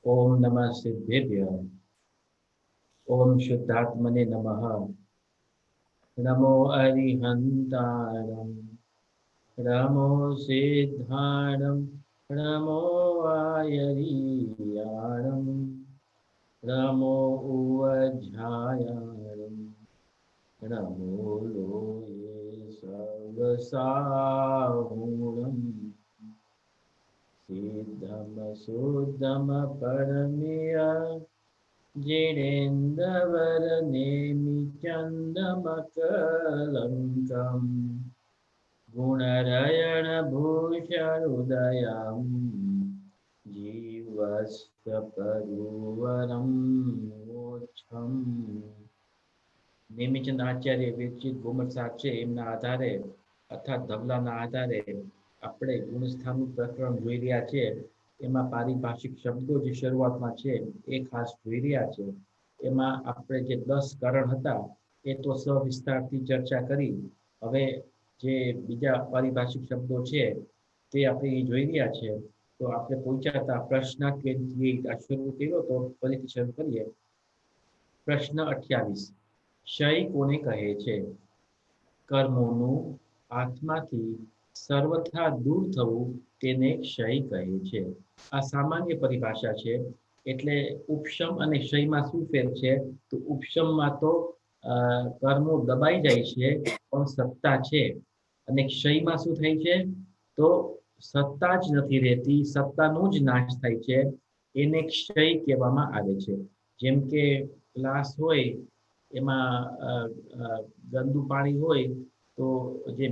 ओम नमः सिद्धेभ्य। ओम शुद्धात्मने नमः। नमो अरिहन्ताणं, नमो सिद्धाणं, नमो आयरीयाणं, नमो उवज्झायाणं, नमो लोये सर्वसाहुणम्। सिद्धम शुद्धम परमेय जिनेन्द्रवरनेमि चन्दमकलङ्कम् गुणरयणभूषणोदयं जीवस्वपरुवरं मोक्षम्। નેમિચંદ આચાર્ય વિરચિત ગોમત સાહેબ છે એમના આધારે અર્થાત ધવલાના આધારે આપણે ગુણસ્થાનનું પ્રકરણ જોઈ રહ્યા છે. એમાં પારિભાષિક શબ્દો જે શરૂઆતમાં છે એ ખાસ જોઈ રહ્યા છે. એમાં આપણે જે 10 કરણ હતા એ તો સવિસ્તારથી ચર્ચા કરી. હવે જે બીજા પારિભાષિક શબ્દો છે તે આપણે જોઈ રહ્યા છે. તો આપણે પહોંચ્યા હતા પ્રશ્નાર્થથી શરૂ કર્યો તો ફરીથી શરૂ કરીએ. પ્રશ્ન 28. ક્ષય કોને કહે છે? કર્મોનું આત્માથી સર્વથા દૂર થવું તેને ક્ષય કહે છે. આ સામાન્ય પરિભાષા છે. એટલે ઉપશમ અને ક્ષયમાં શું ફેર છે? તો ઉપશમમાં તો કર્મો દબાઈ જાય છે પણ સત્તા છે, અને ક્ષયમાં શું થાય છે? તો સત્તા જ નથી રહેતી, સત્તાનો જ નાશ થાય છે. એને ક્ષય કહેવામાં આવે છે. જેમ કે ગ્લાસ હોય એમાં ગંદુ પાણી હોય તો જે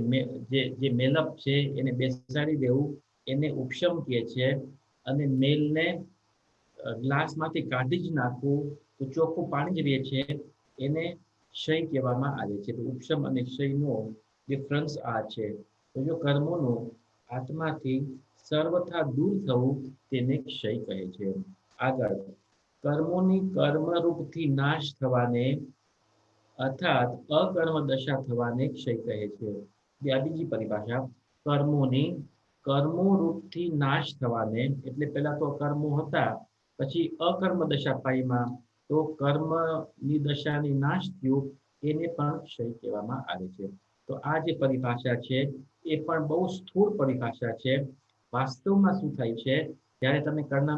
મેલપ છે એને બેસાડી દેવું એને ઉપશમ કહે છે, અને મેલને ગ્લાસમાંથી કાઢી જ નાખવું તો ચોખ્ખું પાણી જ રહે છે, એને ક્ષય કહેવામાં આવે છે. તો ઉપશમ અને ક્ષયનો ડિફરન્સ આ છે. તો જો કર્મોનું આત્માથી સર્વથા દૂર થવું તેને ક્ષય કહે છે. આગળ, કર્મોની કર્મરૂપથી નાશ થવાને અર્થાત અકર્મ દશા થવાને ક્ષય કહે છે. આ બીજી પરિભાષા. કર્મોની કર્મોરૂપથી નાશ થવાને, એટલે પહેલા તો કર્મો હતા પછી અકર્મ દશા પાઈમાં, તો કર્મની દશાની નાશ થયું એને પણ ક્ષય કહેવામાં આવે છે. તો આ જે પરિભાષા છે એ પણ બહુ સ્થૂળ પરિભાષા છે. વાસ્તવમાં શું થાય છે, જ્યારે તમે કર્મ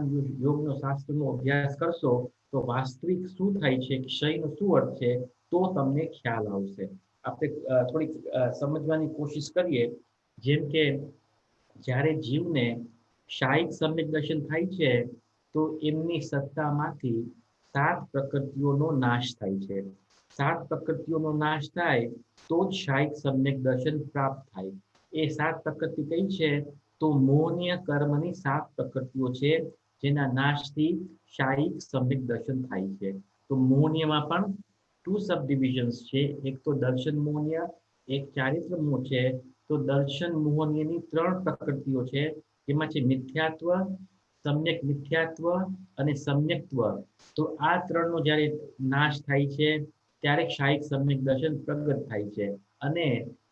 યોગનો શાસ્ત્રનો અભ્યાસ કરશો તો વાસ્તવિક શું થાય છે, ક્ષયનો શું અર્થ છે, તો તમને ખ્યાલ આવશે. આપણે થોડીક સમજવાની કોશિશ કરીએ. જેમ કે જ્યારે જીવને શાયિક સમ્યક દર્શન થાય છે તો એમની સત્તામાંથી 7 પ્રકૃતિઓનો નાશ થાય છે. 7 પ્રકૃતિઓનો નાશ થાય તો જ શાયિક સમ્યક દર્શન પ્રાપ્ત થાય. એ 7 પ્રકૃતિ કઈ છે? તો મોહનીય કર્મની 7 પ્રકૃતિઓ છે જેના નાશથી શાયિક સમ્યક દર્શન થાય છે. તો મોહનીયમાં પણ 2 સબ ડિવિઝન્સ છે. એક તો દર્શન મોહનીય, એક ચારિત્ર મોહ છે. તો દર્શન મોહનીયની 3 પ્રકૃતિઓ છે. જેમાં છે મિથ્યાત્વ, સમ્યક મિથ્યાત્વ અને સમ્યક્ત્વ. તો આ ત્રણનો જ્યારે નાશ થાય છે ત્યારે શાયિક સમ્યક દર્શન પ્રગટ થાય છે. અને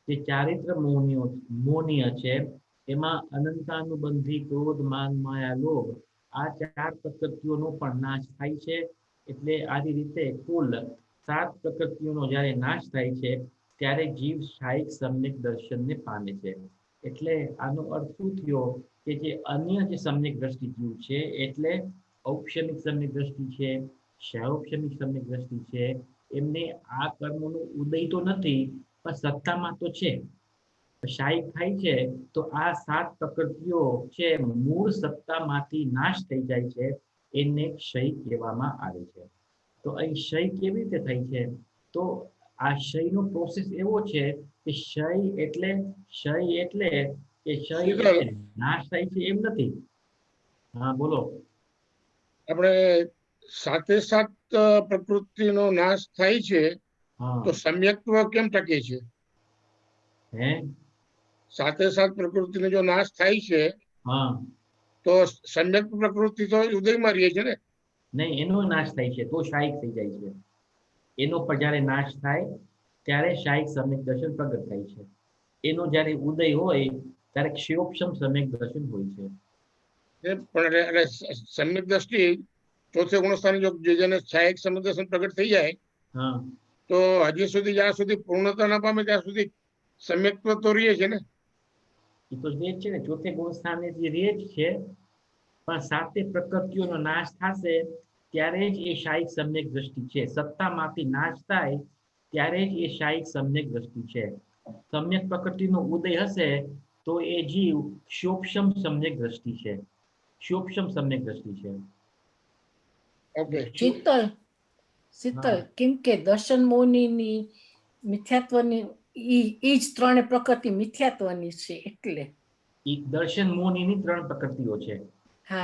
જે ચારિત્ર મોહનીય છે એમાં અનંતાનુબંધી ક્રોધ, માન, માયા, લોભ, આ 4 પ્રકૃતિઓનો પણ નાશ થાય છે. એટલે આ રીતે કુલ 7 પ્રકૃતિઓનો જ્યારે નાશ થાય છે ત્યારે જીવ શાયિક સમ્યક દર્શનને પામે છે. એટલે આનો અર્થ શું થયો કે જે અન્ય જે સમ્યક દ્રષ્ટિ જીવ છે, એટલે ઔપશમિક સમ્યક દ્રષ્ટિ છે, શાયૌપશમિક સમ્યક દ્રષ્ટિ છે, એમને આ કર્મોનો ઉદય તો નથી પણ સત્તામાં તો છે. શાયિક થાય છે તો આ 7 પ્રકૃતિઓ છે મૂળ સત્તામાંથી નાશ થઈ જાય છે, એને ક્ષય કહેવામાં આવે છે. તો અહીં ક્ષય કેવી રીતે થાય છે? તો આ ક્ષયનો પ્રોસેસ એવો છે કે ક્ષય એટલે કે ક્ષય એટલે નાશ થાય છે એમ નથી. હા બોલો. આપણે 7 પ્રકૃતિનો નાશ થાય છે તો સમ્યક્ત્વ કેમ ટકે છે? હે 7 પ્રકૃતિનો જો નાશ થાય છે તો સમ્યક પ્રકૃતિ તો ઉદયમાં રહે છે ને? નહીં, એનો નાશ થાય છે તો શાયિક થઈ જાય છે. એનો પર જ્યારે નાશ થાય ત્યારે શાયિક સમ્યક દર્શન પ્રગટ થાય છે. એનો જ્યારે ઉદય હોય ત્યારે ક્ષયોપશમ સમ્યક દર્શન હોય છે. પણ સમ્યક દ્રષ્ટિ ચોથે ગુણસ્થાન જો જેને સહાયક સંબંધ પ્રગટ થઈ જાય હા તો હજી સુધી જ્યાં સુધી પૂર્ણતા ના પામે ત્યાં સુધી સમ્યક્ત્વ તો રહે છે ને. એ તો જે છે ને ચોથે ગુણ સ્થાને જે રહે જ છે, પણ સાતે પ્રકૃતિઓનો નાશ થશે ત્યારે જ એ શાયિક સમ્યક દ્રષ્ટિ છે. સત્તામાંથી નાશ થાય ત્યારે જ એ શાયિક સમ્યક દ્રષ્ટિ છે. સમ્યક પ્રકૃતિનો ઉદય હશે તો એ જીવ સૂક્ષ્મ સમ્યક દ્રષ્ટિ છે. સૂક્ષ્મ સમ્યક દ્રષ્ટિ છે. ઓકે. શીતલ કેમ કે દર્શન મૌનીની મિથ્યાત્વની ઈ જ ત્રણે પ્રકૃતિ મિથ્યાત્વની છે એટલે દર્શન મૌનીની 3 પ્રકૃતિઓ છે.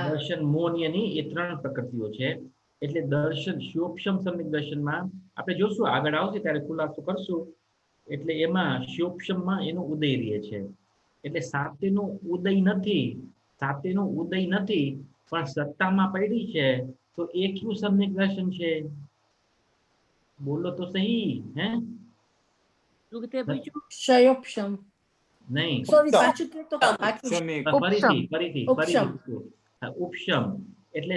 દર્શન મૌનીની એ 3 પ્રકૃતિઓ છે. એટલે દર્શન સૂક્ષ્મ સમ્યક દર્શનમાં આપણે જોશું, આગળ આવશે ત્યારે ખુલાસો કરશું. એટલે એમાં સૂક્ષ્મમાં એનો ઉદય રહે છે. એટલે સાતેનો ઉદય નથી, સાતેનો ઉદય નથી, પણ સત્તામાં પડી છે. તો એ કયું સમ્યક દર્શન છે? બોલો તો સહી. હે ક્ષયોપશમ નહીં, સોરી પાછું કે તો ફરીથી ઉપશમ. એટલે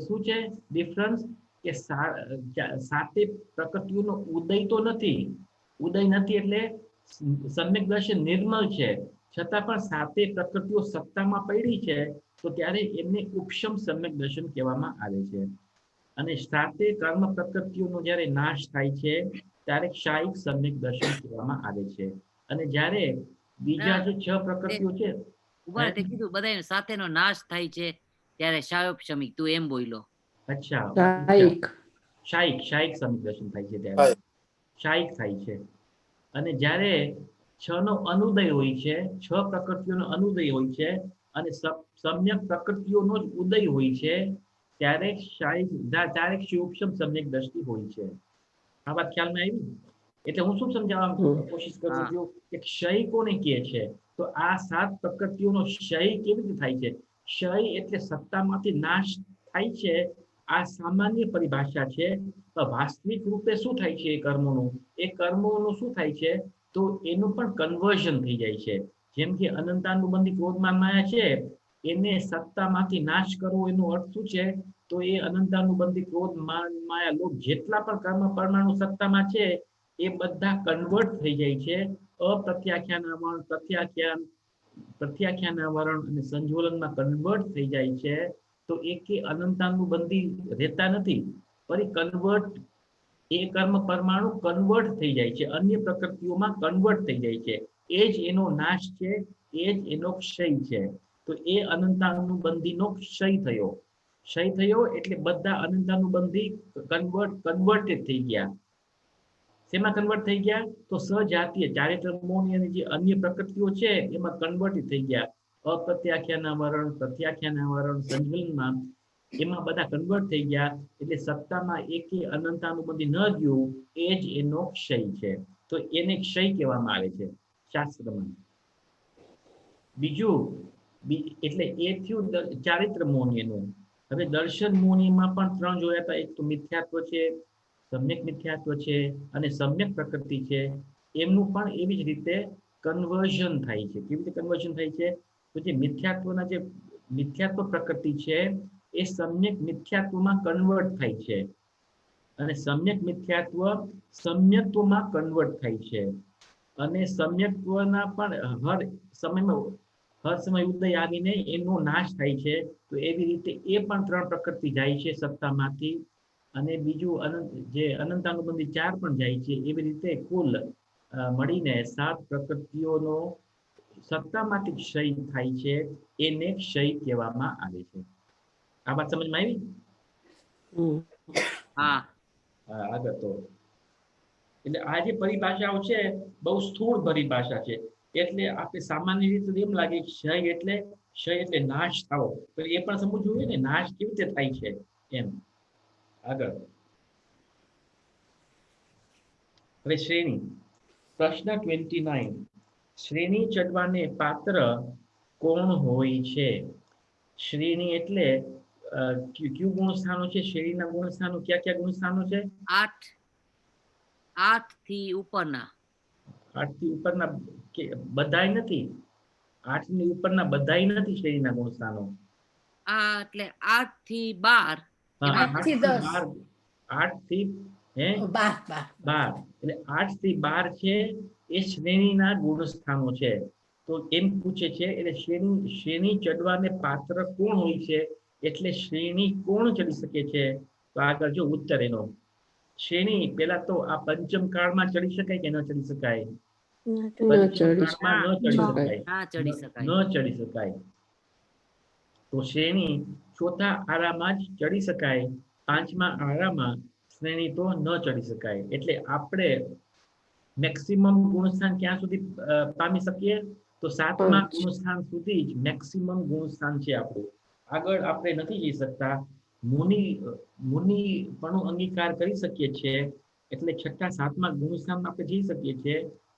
શું છે ડિફરન્સ? કે સાતે પ્રકૃતિઓનો ઉદય તો નથી. ઉદય નથી એટલે સમ્યક દર્શન નિર્મળ છે, છતાં પણ સાતે પ્રકૃતિઓ સત્તામાં પડી છે. તો ત્યારે એમને ઉપશમ સમ્યક દર્શન કહેવામાં આવે છે. અને સાતે કર્મ પ્રકૃતિઓનો જ્યારે નાશ થાય છે ત્યારે શાયિક સમ્યક દર્શન કહેવામાં આવે છે. અને જ્યારે બીજા જે 6 પ્રકૃતિઓ છે, કીધું બધા સાથેનો નાશ થાય છે ત્યારે શાયોપશમિક, તું એમ બોલ્યો. અચ્છા, શાયિક સમ્યક દર્શન થાય છે ત્યારે શાયિક થાય છે. અને જ્યારે 6 નો અનુદય હોય છે, 6 પ્રકૃતિઓનો અનુદય હોય છે અને સમ્યક પ્રકૃતિઓનો જ ઉદય હોય છે, ત્યારે શાયિક સૂક્ષ્મ સમ્યક દ્રષ્ટિ હોય છે. આ વાત ખ્યાલમાં આવી? એટલે હું શું સમજાવવા કોશિશ કરું છું કે ક્ષય કોને કહે છે? તો આ 7 પ્રકૃતિઓનો ક્ષય કેવી રીતે થાય છે? ક્ષય એટલે સત્તામાંથી નાશ થાય છે. આ સામાન્ય પરિભાષા છે. વાસ્તવિક રૂપે શું થાય છે? એ કર્મોનું શું થાય છે? તો એનું પણ કન્વર્ઝન થઈ જાય છે. જેમ કે અનંતાનુબંધી ક્રોધમાન માયા છે, એને સત્તામાંથી નાશ કરવો એનો અર્થ શું છે? તો એ અનંતાનુબંધી ક્રોધ માન માયા લોભ જેટલા પણ કર્મ પરમાણુ સત્તામાં છે એ બધા કન્વર્ટ થઈ જાય છે. અપ્રત્યાખ્યાન આવરણ, પ્રત્યાખ્યાન આવરણ અને સંજ્વલનમાં કન્વર્ટ થઈ જાય છે. તો એ અનંતાનુબંધી રહેતા નથી, ફરી કન્વર્ટ, એ કર્મ પરમાણુ કન્વર્ટ થઈ જાય છે, અન્ય પ્રકૃતિઓમાં કન્વર્ટ થઈ જાય છે. એ જ એનો નાશ છે, એ જ એનો ક્ષય છે. તો એ અનંતાનુબંધીનો ક્ષય થયો. ક્ષય થયો એટલે બધા અનંતાનુબંધી કન્વર્ટેડ થઈ ગયા. શેમાં કન્વર્ટ થઈ ગયા? તો સજાતીય ચારિત્ર મૌની જે અન્ય પ્રકૃતિઓ છે એમાં કન્વર્ટ થઈ ગયા. અપ્રત્યાખ્યાન આવરણ, પ્રત્યાખ્યાન આવરણ, સંજ્વલનમાં એમાં બધા કન્વર્ટ થઈ ગયા. એટલે સત્તામાં એકે અનંતાનુબંધી ન ગયું, એ જ એનો ક્ષય છે. તો એને ક્ષય કહેવામાં આવે છે શાસ્ત્રમાં. બીજું એટલે એ થયું ચારિત્ર મૌનીનું. હવે દર્શન મૌનીમાં પણ 3 જોયા હતા. એક તો મિથ્યાત્વ છે, સમ્યક મિથ્યાત્વ છે અને સમ્યક પ્રકૃતિ છે. એમનું પણ એવી જ રીતે કન્વર્ઝન થાય છે. કેવી રીતે કન્વર્ઝન થાય છે? તો જે મિથ્યાત્વ પ્રકૃતિ છે એ સમ્યક મિથ્યાત્વમાં કન્વર્ટ થાય છે અને સમ્યક મિથ્યાત્વ સમ્યક્ત્વમાં કન્વર્ટ થાય છે. અને સમ્યક્ત્વના પણ હર સમય ઉદય આવીને એનો નાશ થાય છે. તો એવી રીતે એ પણ 3 પ્રકૃતિ જાય છે સત્તામાંથી. અને બીજું જે અનંતાનુબંધી 4 પણ જાય છે. એવી રીતે કુલ મળીને 7 પ્રકૃતિઓનો સત્તામાંથી ક્ષય થાય છે, એને ક્ષય કહેવામાં આવે છે. આ વાત સમજમાં આવી? આગળ તો એટલે આ જે પરિભાષાઓ છે બહુ સ્થૂળ પરિભાષા છે. એટલે આપણે સામાન્ય રીતે એમ લાગે ક્ષય એટલે નાશ થવો, તો એ પણ સમજવું જોઈએ ને, નાશ કેવી રીતે થાય છે એમ. આગળ હવે શ્રેણી, પ્રશ્ન 29. શ્રેણી ચડવાને પાત્ર કોણ હોય છે? શ્રેણી એટલે કયું ગુણસ્થાનો છે? શ્રેણીના ગુણસ્થાનો કયા ગુણસ્થાનો છે? 8 થી ઉપરના. 8 થી ઉપરના બધાય નથી. 8 ની ઉપરના બધાય નથી શ્રેણીના ગુણસ્થાનો. એટલે 8 થી 12 8 થી 10 8 થી 12 એટલે 8 થી 12 છે એ શ્રેણીના ગુણસ્થાનો છે. તો એમ પૂછે છે એટલે શ્રેણી ચડવાને પાત્ર કોણ હોય છે, એટલે શ્રેણી કોણ ચડી શકે છે? તો આગળ જો ઉત્તર એનો. શ્રેણી પેલા તો આ પંચમ કાળમાં ચડી શકાય કે ન ચડી શકાય? પંચમ કાળમાં ન ચડી શકાય. ના ચડી ન શકાય. ચડી શકાય. તો શ્રેણી ચોથા આરામાં જ ચડી શકાય, પાંચમા આરામાં શ્રેણી તો ન ચડી શકાય. એટલે આપણે મેક્સિમમ ગુણસ્થાન ક્યાં સુધી પામી શકીએ? તો 7મા ગુણસ્થાન સુધી જ મેક્સિમમ ગુણસ્થાન છે આપણું. આગળ આપણે નથી જઈ શકતા. મુનિ પણ અંગીકાર કરી શકીએ છીએ, એટલે 6, 7મા ગુણસ્થાનમાં આપણે જઈ શકીએ છીએ,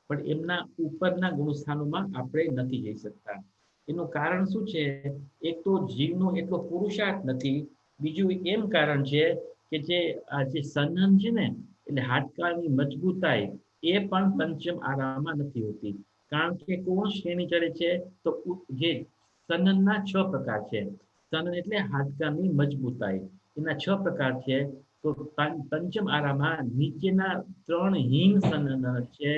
પણ એમના ઉપરના ગુણસ્થાનોમાં આપણે નથી જઈ શકતા. એનું કારણ શું છે? એક તો જીવનો એટલો પુરુષાર્થ નથી, બીજું એમ કારણ છે કે જે આ જે સનન છે ને, એટલે હાડકાની મજબૂતાઈ એ પણ પંચમ આરામાં નથી હોતી. કારણ કે કોણ શ્રેણી ચડે છે? તો જે સનનના 6 પ્રકાર છે. સનન એટલે હાડકાની મજબૂતાઈ, એના 6 પ્રકાર છે. તો પંચમ આરામાં નીચેના 3 હીન સનન છે,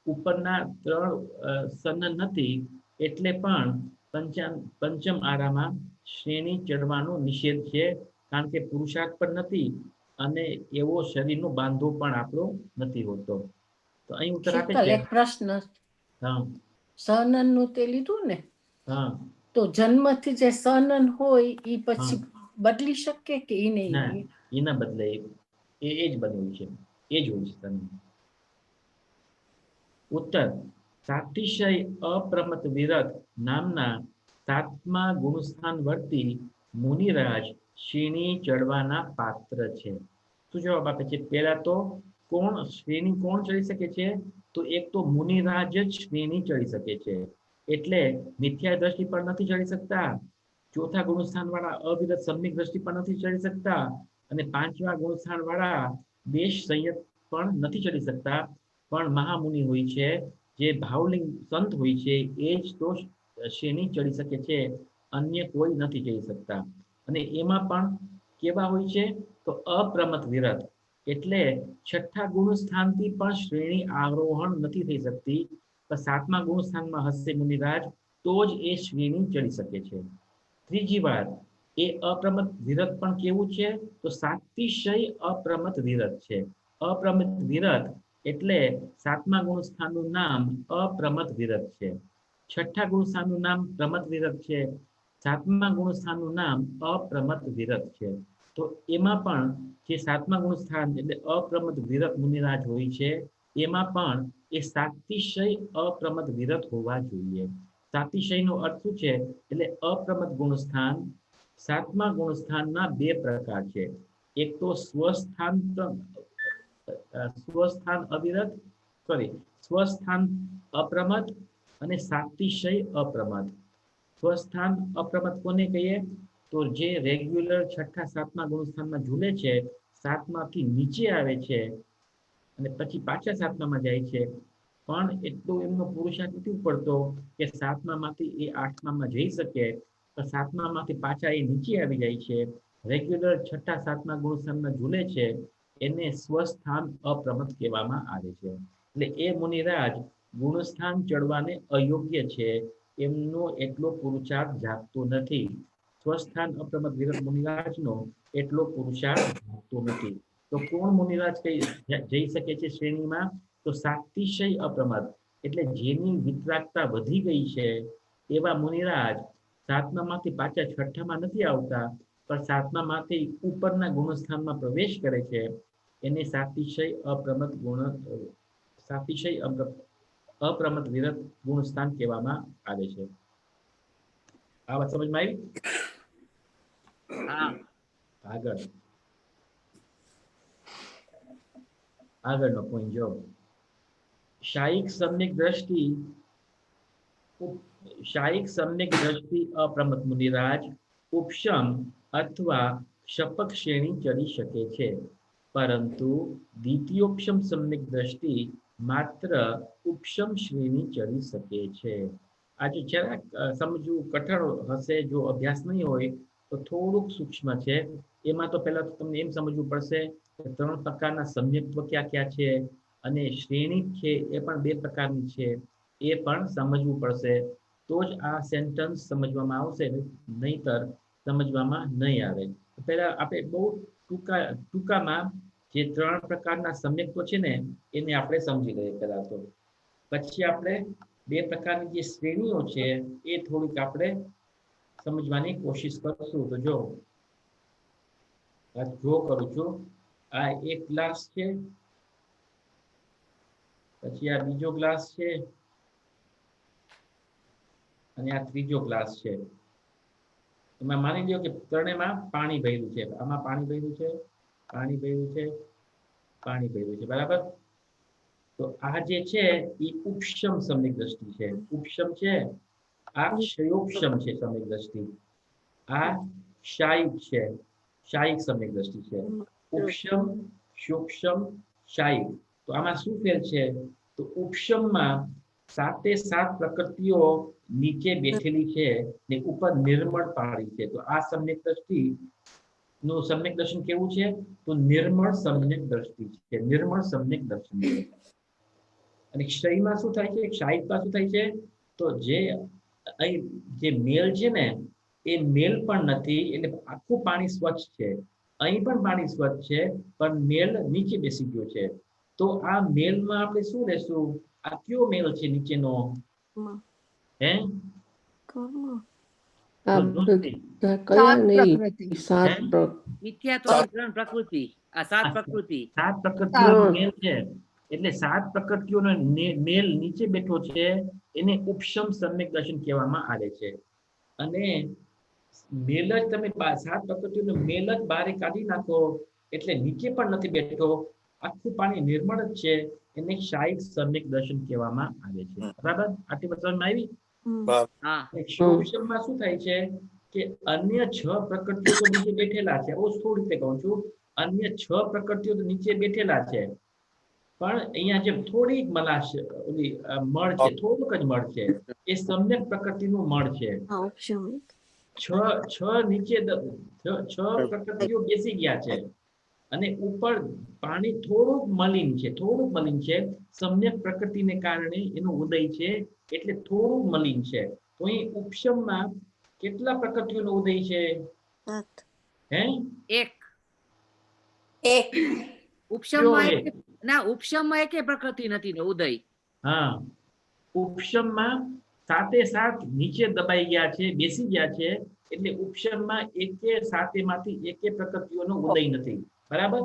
ઉપરના 3 સનન નથી, એટલે પણ પંચમ આરામાં શ્રેણી ચડવાનો નિષેધ છે. કારણ કે પુરુષાર્થ પણ નથી અને એવો શરીરનો બાંધો પણ આપણો નથી હોતો. તો અહીં ઉત્તર આપે છે. એક પ્રશ્ન. સનન નું તે લીધું ને, તો જન્મથી જે સનન હોય એ પછી બદલી શકે કે એ નહીં? એના બદલે એ જ બન્યું છે, એ જ હોય છે સનન. ઉત્તર. સાતિશય અપ્રમત વિરત નામના 7મા ગુણસ્થાન વર્તી મુનિરાજ શ્રેણી ચડવાના પાત્ર છે. શું જવાબ આપે છે? પહેલા તો શ્રેણી કોણ ચડી શકે છે? તો એક તો મુનિરાજ જ શ્રેણી ચડી શકે છે, એટલે મિથ્યા દ્રષ્ટિ પર નથી ચડી શકતા. ચોથા ગુણસ્થાન વાળા અવિરત સમ્યક દ્રષ્ટિ પર નથી ચડી શકતા, અને 5મા ગુણસ્થાન વાળા દેશ સંયત પણ નથી ચડી શકતા. પણ મહામુનિ હોય છે, જે ભાવલિંગ સંત હોય છે, એ જ તો શ્રેણી ચડી શકે છે, અન્ય કોઈ નથી ચડી શકતા. અને એમાં પણ કેવા હોય છે? તો અપ્રમત વિરત, એટલે 6થા ગુણસ્થાનથી પણ શ્રેણી આરોહણ નથી થઈ શકતી, પણ 7મા ગુણસ્થાનમાં હશે મુનિરાજ તો જ એ શ્રેણી ચડી શકે છે. ત્રીજી વાત, એ અપ્રમત વિરત પણ કેવું છે? તો સાતિશય અપ્રમત વિરત છે. અપ્રમત વિરત એટલે 7મા ગુણસ્થાનનું નામ અપ્રમત વિરત છે. 6થા ગુણસ્થાનનું નામ પ્રમત વિરત છે. 7મા ગુણસ્થાનનું નામ અપ્રમત વિરત છે. તો એમાં પણ જે 7મા ગુણસ્થાન એટલે અપ્રમત વિરત મુનિરાજ હોય છે, એમાં પણ એ સાતિશય અપ્રમત વિરત હોવા જોઈએ. સાતિશયનો અર્થ શું છે? એટલે અપ્રમત ગુણસ્થાન. 7મા ગુણસ્થાનના 2 પ્રકાર છે. એક તો સ્વસ્થાન અપ્રમત અને સાતિશય અપ્રમત. સ્વસ્થાન અપ્રમત કોને કહીએ? તો જે રેગ્યુલર 6થા 7મા ગુણસ્થાનમાં ઝૂલે છે, 7માંથી નીચે આવે છે અને પછી પાછા 7મામાં જાય છે, પણ એટલો એમનો પુરુષાર્થ નથી પડતો કે 7મામાંથી એ 8મામાં જઈ શકે. 7મામાંથી પાછા એ નીચે આવી જાય છે, રેગ્યુલર 6થા 7મા ગુણસ્થાનમાં ઝૂલે છે, એને સ્વસ્થાન અપ્રમત કહેવામાં આવે છે. એટલે એ મુનિરાજ ગુણસ્થાન ચડવાને અયોગ્ય છે, એમનો એટલો પુરુષાર્થ જાગતો નથી. સ્વસ્થાન અપ્રમત વિરત મુનિરાજનો એટલો પુરુષાર્થ જાગતો નથી. તો કોણ મુનિરાજ જઈ શકે છે શ્રેણીમાં? તો સાતિશય અપ્રમત, એટલે જેની વિતરાગતા વધી ગઈ છે એવા મુનિરાજ 7મામાંથી પાછા 6ઠામાં નથી આવતા, પણ 7મામાંથી ઉપરના ગુણસ્થાનમાં પ્રવેશ કરે છે, એને સાતિશય અપ્રમત વિરત ગુણસ્થાન કહેવામાં આવે છે. આ વાત સમજમાં આવી? આગળનો પોઈન્ટ જો. શાયિક સમ્યક દ્રષ્ટિ અપ્રમત મુનિરાજ ઉપશમ અથવા ક્ષપક શ્રેણી ચડી શકે છે, પરંતુ દ્વિતીયોપશમ સમ્યક દ્રષ્ટિ માત્ર ઉપશમ શ્રેણી ચડી શકે છે. આજે જરાક સમજવું કઠણ હશે જો અભ્યાસ નહીં હોય તો થોડુંક સૂક્ષ્મ છે. એમાં તો પહેલા તો તમને એમ સમજવું પડશે કે 3 પ્રકારના સમ્યક્ત્વ ક્યાં ક્યાં છે, અને શ્રેણી છે એ પણ 2 પ્રકારની છે, એ પણ સમજવું પડશે. તો જ આ સેન્ટન્સ સમજવામાં આવશે, નહીતર સમજવામાં નહીં આવે. પહેલા આપણે બહુ ટૂંકામાં જે 3 પ્રકારના સમ્યક્ત્વ છે ને એને આપણે સમજી લઈએ પહેલા તો. પછી આપણે 2 પ્રકારની જે શ્રેણીઓ છે એ થોડીક આપણે સમજવાની કોશિશ કરશું. તો જો કરું છું, આ એક ગ્લાસ છે, પછી આ બીજો ગ્લાસ છે, અને આ ત્રીજો ગ્લાસ છે. એમાં માની લો કે ત્રણેયમાં પાણી ભર્યું છે. આમાં પાણી ભર્યું છે, પાણી ભર્યું છે, પાણી ભર્યું છે, બરાબર. તો આ જે છે એ ઉપશમ સમ્યક દ્રષ્ટિ છે. ઉપશમ છે, આ ક્ષયોપશમ છે સમ્યક દ્રષ્ટિ. આ શાયિક છે, શાયિક સમ્યક દ્રષ્ટિ છે. ઉપશમ, ક્ષયોપશમ, શાયિક. તો આમાં શું ફેર છે? તો ઉપશમમાં 7 પ્રકૃતિઓ નીચે બેઠેલી છે ને ઉપર નિર્મળ પાણી છે. તો આ સમ્યક દ્રષ્ટિ નું સમ્યક દર્શન કેવું છે? તો નિર્મળ સમ્યક દ્રષ્ટિ છે, નિર્મળ સમ્યક દર્શન છે. અને ક્ષયમાં શું થાય છે? ક્ષાયિકમાં શું થાય છે? તો જે અહીં જે મેલ છે ને એ મેલ પણ નથી, એટલે આખું પાણી સ્વચ્છ છે. અહીં પણ પાણી સ્વચ્છ છે, પણ મેલ નીચે બેસી ગયો છે. તો આ મેલમાં આપણે શું લેશું? આ કયો મેલ છે નીચેનો? હે? મિથ્યાત્વ 3 પ્રકૃતિ, આ 7 પ્રકૃતિ. 7 પ્રકૃતિઓનો મેલ છે. એટલે 7 પ્રકૃતિઓનો મેલ નીચે બેઠો છે, એને ઉપશમ સમ્યક દર્શન કહેવામાં આવે છે. અને મેલ જ તમે 7 પ્રકૃતિઓનો મેલ જ બહાર કાઢી નાખો એટલે નીચે પણ નથી બેઠો, આખું પાણી નિર્મળ જ છે, એને શાયિક સમ્યક દર્શન કહેવામાં આવે છે. બરાબર? આટલી સમજમાં આવી? ક્ષયોપશમમાં શું થાય છે કે અન્ય 6 પ્રકૃતિઓ તો નીચે બેઠેલા છે. હું થોડી રીતે કહું છું, અન્ય 6 પ્રકૃતિઓ તો નીચે બેઠેલા છે, પણ અહીંયા જે થોડીક મલાશ મળ છે, થોડુંક જ મળ છે, એ સમ્યક પ્રકૃતિનું મળ છે. છ નીચે 6 પ્રકૃતિઓ બેસી ગયા છે, અને ઉપર પાણી થોડુંક મલિન છે, સમ્યક પ્રકૃતિને કારણે એનો ઉદય છે, એટલે થોડુંક મલિન છે. તો અહીં ઉપશમમાં કેટલા પ્રકૃતિઓનો ઉદય છે? 1 ઉપશમમાં એકે પ્રકૃતિ નથી ને ઉદય. હા, ઉપશમમાં 7 નીચે દબાઈ ગયા છે, બેસી ગયા છે, એટલે ઉપશમમાં 7 માંથી એકે પ્રકૃતિઓનો ઉદય નથી. બરાબર?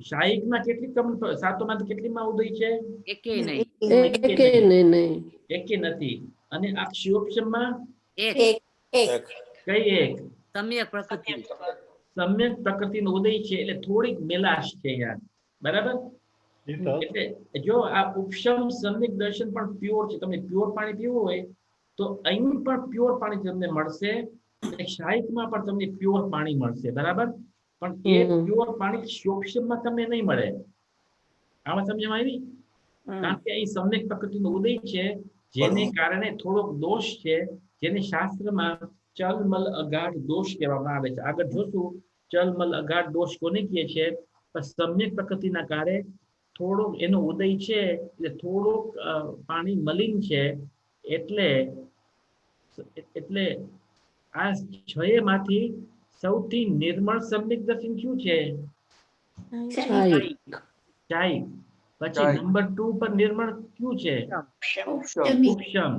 શાયિકમાં કેટલી 7 માંથી કેટલીમાં ઉદય છે? એકે નહીં. એકે નથી. અને આ ક્ષયોપશમમાં કઈ એક? સમ્યક પ્રકૃતિ. સમ્યક પ્રકૃતિનો ઉદય છે, એટલે થોડીક મેલાશ છે યાર. બરાબર? એટલે જો આ ઉપશમ સમ્યક દર્શન પણ પ્યોર છે. તમને પ્યોર પાણી પીવું હોય તો અહીં પણ પ્યોર પાણી તમને મળશે, અને શાયિકમાં પણ તમને પ્યોર પાણી મળશે. બરાબર? પણ એ પ્યોર પાણી ક્ષયોપશમમાં તમને નહીં મળે. આમાં સમજમાં આવી? કારણ કે અહીં સમ્યક પ્રકૃતિનો ઉદય છે, જેને કારણે થોડોક દોષ છે, જેને શાસ્ત્રમાં ચલમલ અગાઢ દોષ કહેવામાં આવે છે. આગળ જોશું ચલમલ અગાઢ દોષ કોને કહે છે. સમ્યક પ્રકૃતિના કારણે થોડોક એનો ઉદય છે, એટલે થોડોક પાણી મલિન છે, એટલે આ 6 માંથી સૌથી નિર્મળ સમ્યક દર્શન કયું છે? શાયિક. પછી નંબર 2 પર નિર્મળ કયું છે? ઉપશમ.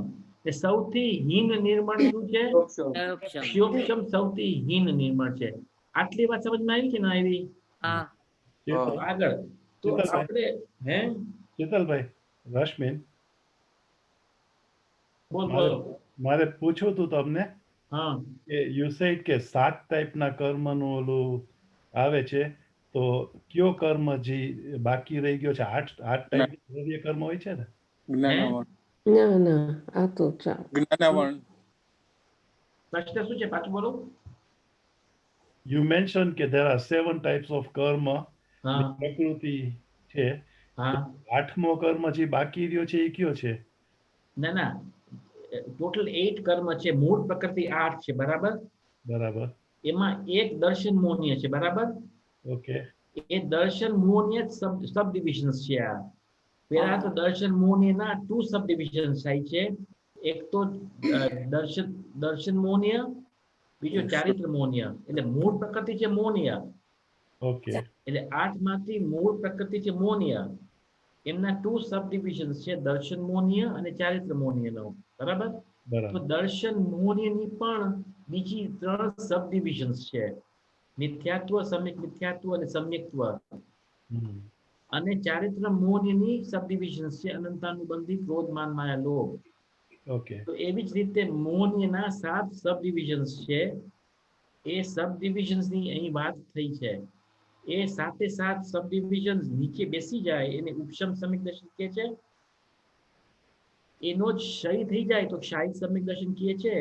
સૌથી હીન નિર્મળ કયું છે? ક્ષયોપશમ સૌથી હીન નિર્મળ છે. આટલી વાત સમજમાં આવી કે ના આવી? આગળ તો આપણે ચેતલભાઈ, રશ્મિન, બોલો. મારે પૂછવું હતું તમને કે યુ સેડ કે 7 ટાઈપના કર્મનું ઓલું આવે છે, તો કયો કર્મ જે બાકી રહી ગયો છે? 8 ટાઈપ દ્રવ્ય કર્મ હોય છે ને? ના, આ તો પ્રશ્ન શું છે? પાછું બોલો. You mentioned કે there are 7 types of karma. પ્રકૃતિ છે. 8મો કર્મ જે બાકી રહ્યો છે એ કયો છે? ના, ટોટલ 8 કર્મ છે, મૂળ પ્રકૃતિ 8 છે, બરાબર? બરાબર. એમાં એક દર્શન મોહનીય છે, બરાબર? ઓકે. એ દર્શન મોહનીય સબ ડિવિઝન્સ છે. આ પેલા તો દર્શન મોહનીયના 2 સબ ડિવિઝન્સ થાય છે. એક તો દર્શન મોહનીય, બીજો ચારિત્ર મોહનીય. એટલે મૂળ પ્રકૃતિ છે મોહનીય. ઓકે. એટલે 8 માંથી મૂળ પ્રકૃતિ છે મોહનીય. એમના 2 સબ ડિવિઝન્સ છે, દર્શન મોહનીય અને ચારિત્ર મોહનીયનો, બરાબર? તો બરાબર. દર્શન મોહનીયની પણ બીજી 3 સબ ડિવિઝન્સ છે, મિથ્યાત્વ, સમ્યક મિથ્યાત્વ અને સમ્યક્ત્વ. અને ચારિત્ર મોહનીયની સબ ડિવિઝન્સ છે, અનંતાનુબંધી, ક્રોધ, માન, માયા, લોભ. ઓકે. તો એવી જ રીતે મોહનીયના 7 સબ ડિવિઝન્સ છે. એ સબ ડિવિઝન્સની અહીં વાત થઈ છે. એ 7 સબ ડિવિઝન્સ નીચે બેસી જાય એને ઉપશમ સમ્યક દર્શન કહે છે. એનો જ ક્ષય થઈ જાય તો ક્ષાયિક સમ્યક દર્શન કહે છે.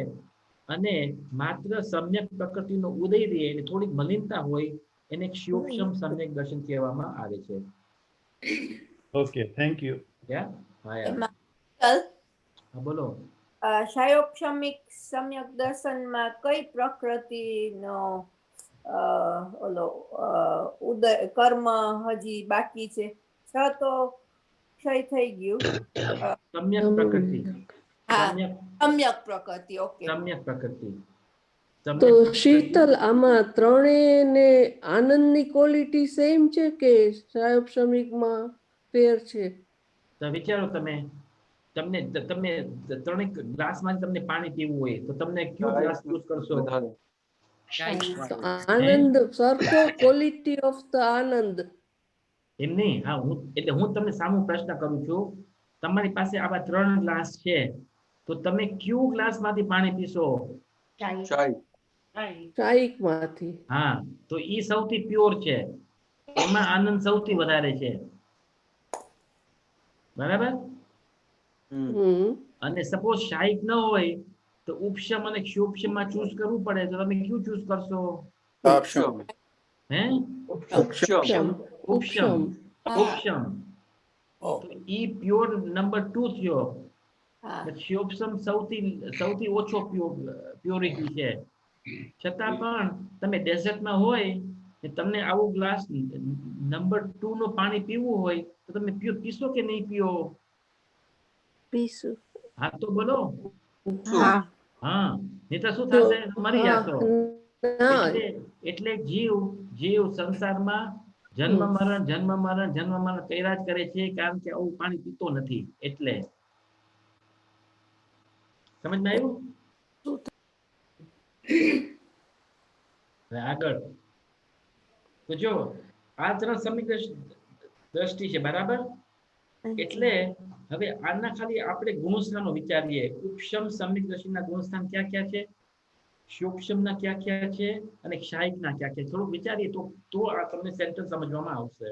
અને માત્ર સમ્યક પ્રકૃતિનો ઉદય રહે એટલે થોડીક મલિનતા હોય એને ક્ષયોક્ષમ સમ્યક દર્શન કહેવામાં આવે છે. Okay, thank you. બોલો. ક્ષયોક્ષમિક સમ્યક દર્શનમાં કઈ પ્રકૃતિનો ઓલો ઉદય કર્મ હજી બાકી છે? છ તો ક્ષય થઈ ગયું. સમ્યક પ્રકૃતિ. સમ્યક પ્રકૃતિ. ઓકે, સમ્યક પ્રકૃતિ. તો શીતલ, આમાં ત્રણેયને આનંદની ક્વોલિટી સેમ છે કે ક્ષયોક્ષમિકમાં ફેર છે? તો વિચારો તમે ત્રણેક ગ્લાસમાં તમને પાણી પીવું હોય તો તમને કયો ગ્લાસ ચૂઝ કરશો? આનંદ સરખો, ક્વોલિટી ઓફ ધ આનંદ. એમ નહીં. હા, હું તમને સામો પ્રશ્ન કરું છું. તમારી પાસે આવા 3 ગ્લાસ છે તો તમે કયો ગ્લાસમાંથી પાણી પીશો? ચાઈકમાંથી. હા, તો ઈ સૌથી પ્યોર છે, એમાં આનંદ સૌથી વધારે છે, બરાબર? અને સપોઝ શાયિક ન હોય તો ઉપશમ અને ક્ષયોપશમમાં ચૂઝ કરવું પડે તો તમે કયું ચૂઝ કરશો? હે? ઉપશમ. ઉપશમ. તો ઈ પ્યોર નંબર 2 થયો. ક્ષયોપશમ સૌથી ઓછો પ્યોરિટી છે. છતાં પણ તમે ડેઝર્ટમાં હોય ને તમને આવું ગ્લાસ નંબર 2 નો પાણી પીવું હોય તો તમે પીશો કે નહીં પીઓ? પીશું. હા તો બોલો. હા, નહીં તો શું થશે? મરી જશો. એટલે જીવ સંસારમાં જન્મ મરણ કર્યા જ કરે છે, કારણ કે આવું પાણી પીતો નથી. એટલે સમજમાં આવ્યું? આગળ તો જો આ 3 સમ્યક દ્રષ્ટિ છે, બરાબર? એટલે હવે આના ખાલી આપણે ગુણસ્થાનો વિચારીએ. ઉપશમ સમ્યક દ્રષ્ટિના ગુણસ્થાન ક્યાં ક્યાં છે, ક્ષયોક્ષમના ક્યાં ક્યાં છે અને ક્ષાયિકના ક્યાં ક્યાં? થોડું વિચારીએ તો આ તમને સેન્ટેન્સ સમજવામાં આવશે.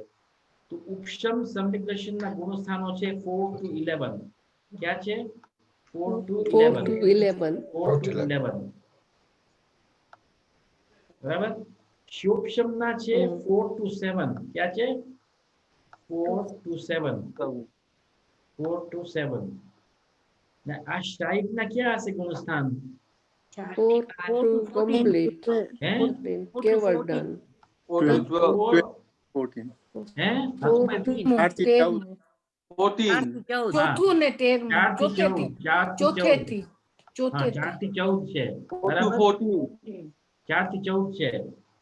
તો ઉપશમ સમ્યક દ્રષ્ટિના ગુણસ્થાનો છે 4 to 11. ક્યાં છે? 4 to 11. બરાબર? ક્ષયોક્ષમના છે 4 to 7. ક્યાં છે? 4 to 7. 4 to 7. ને આ શાયિકના ક્યાં હશે ગુણસ્થાન? 4 to complete. હે? કેવળ ડન. 14. હે? 14 ચોથું ને 13 ચોથેથી 4 થી 14 છે, બરાબર? 4 થી 14 છે.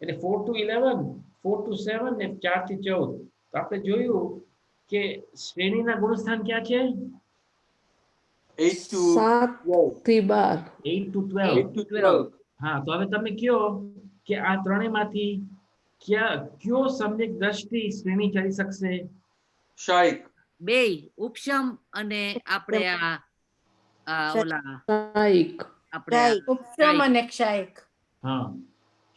એટલે 4 to 11, 4 to 7 ને 4 થી 14. તો આપણે જોયું કે શ્રેણીના ગુણસ્થાન ક્યાં છે? 7 થી 12. 8 to 12. હા, તો હવે તમે કયો કે આ ત્રણેયમાંથી કયો સમ્યક દ્રષ્ટિ શ્રેણી ચડી શકશે? શાયિક. બે ઉપશમ અને આપણે ઓલા શાયિક. આપણે ઉપશમ અને ક્ષાયિક. હા,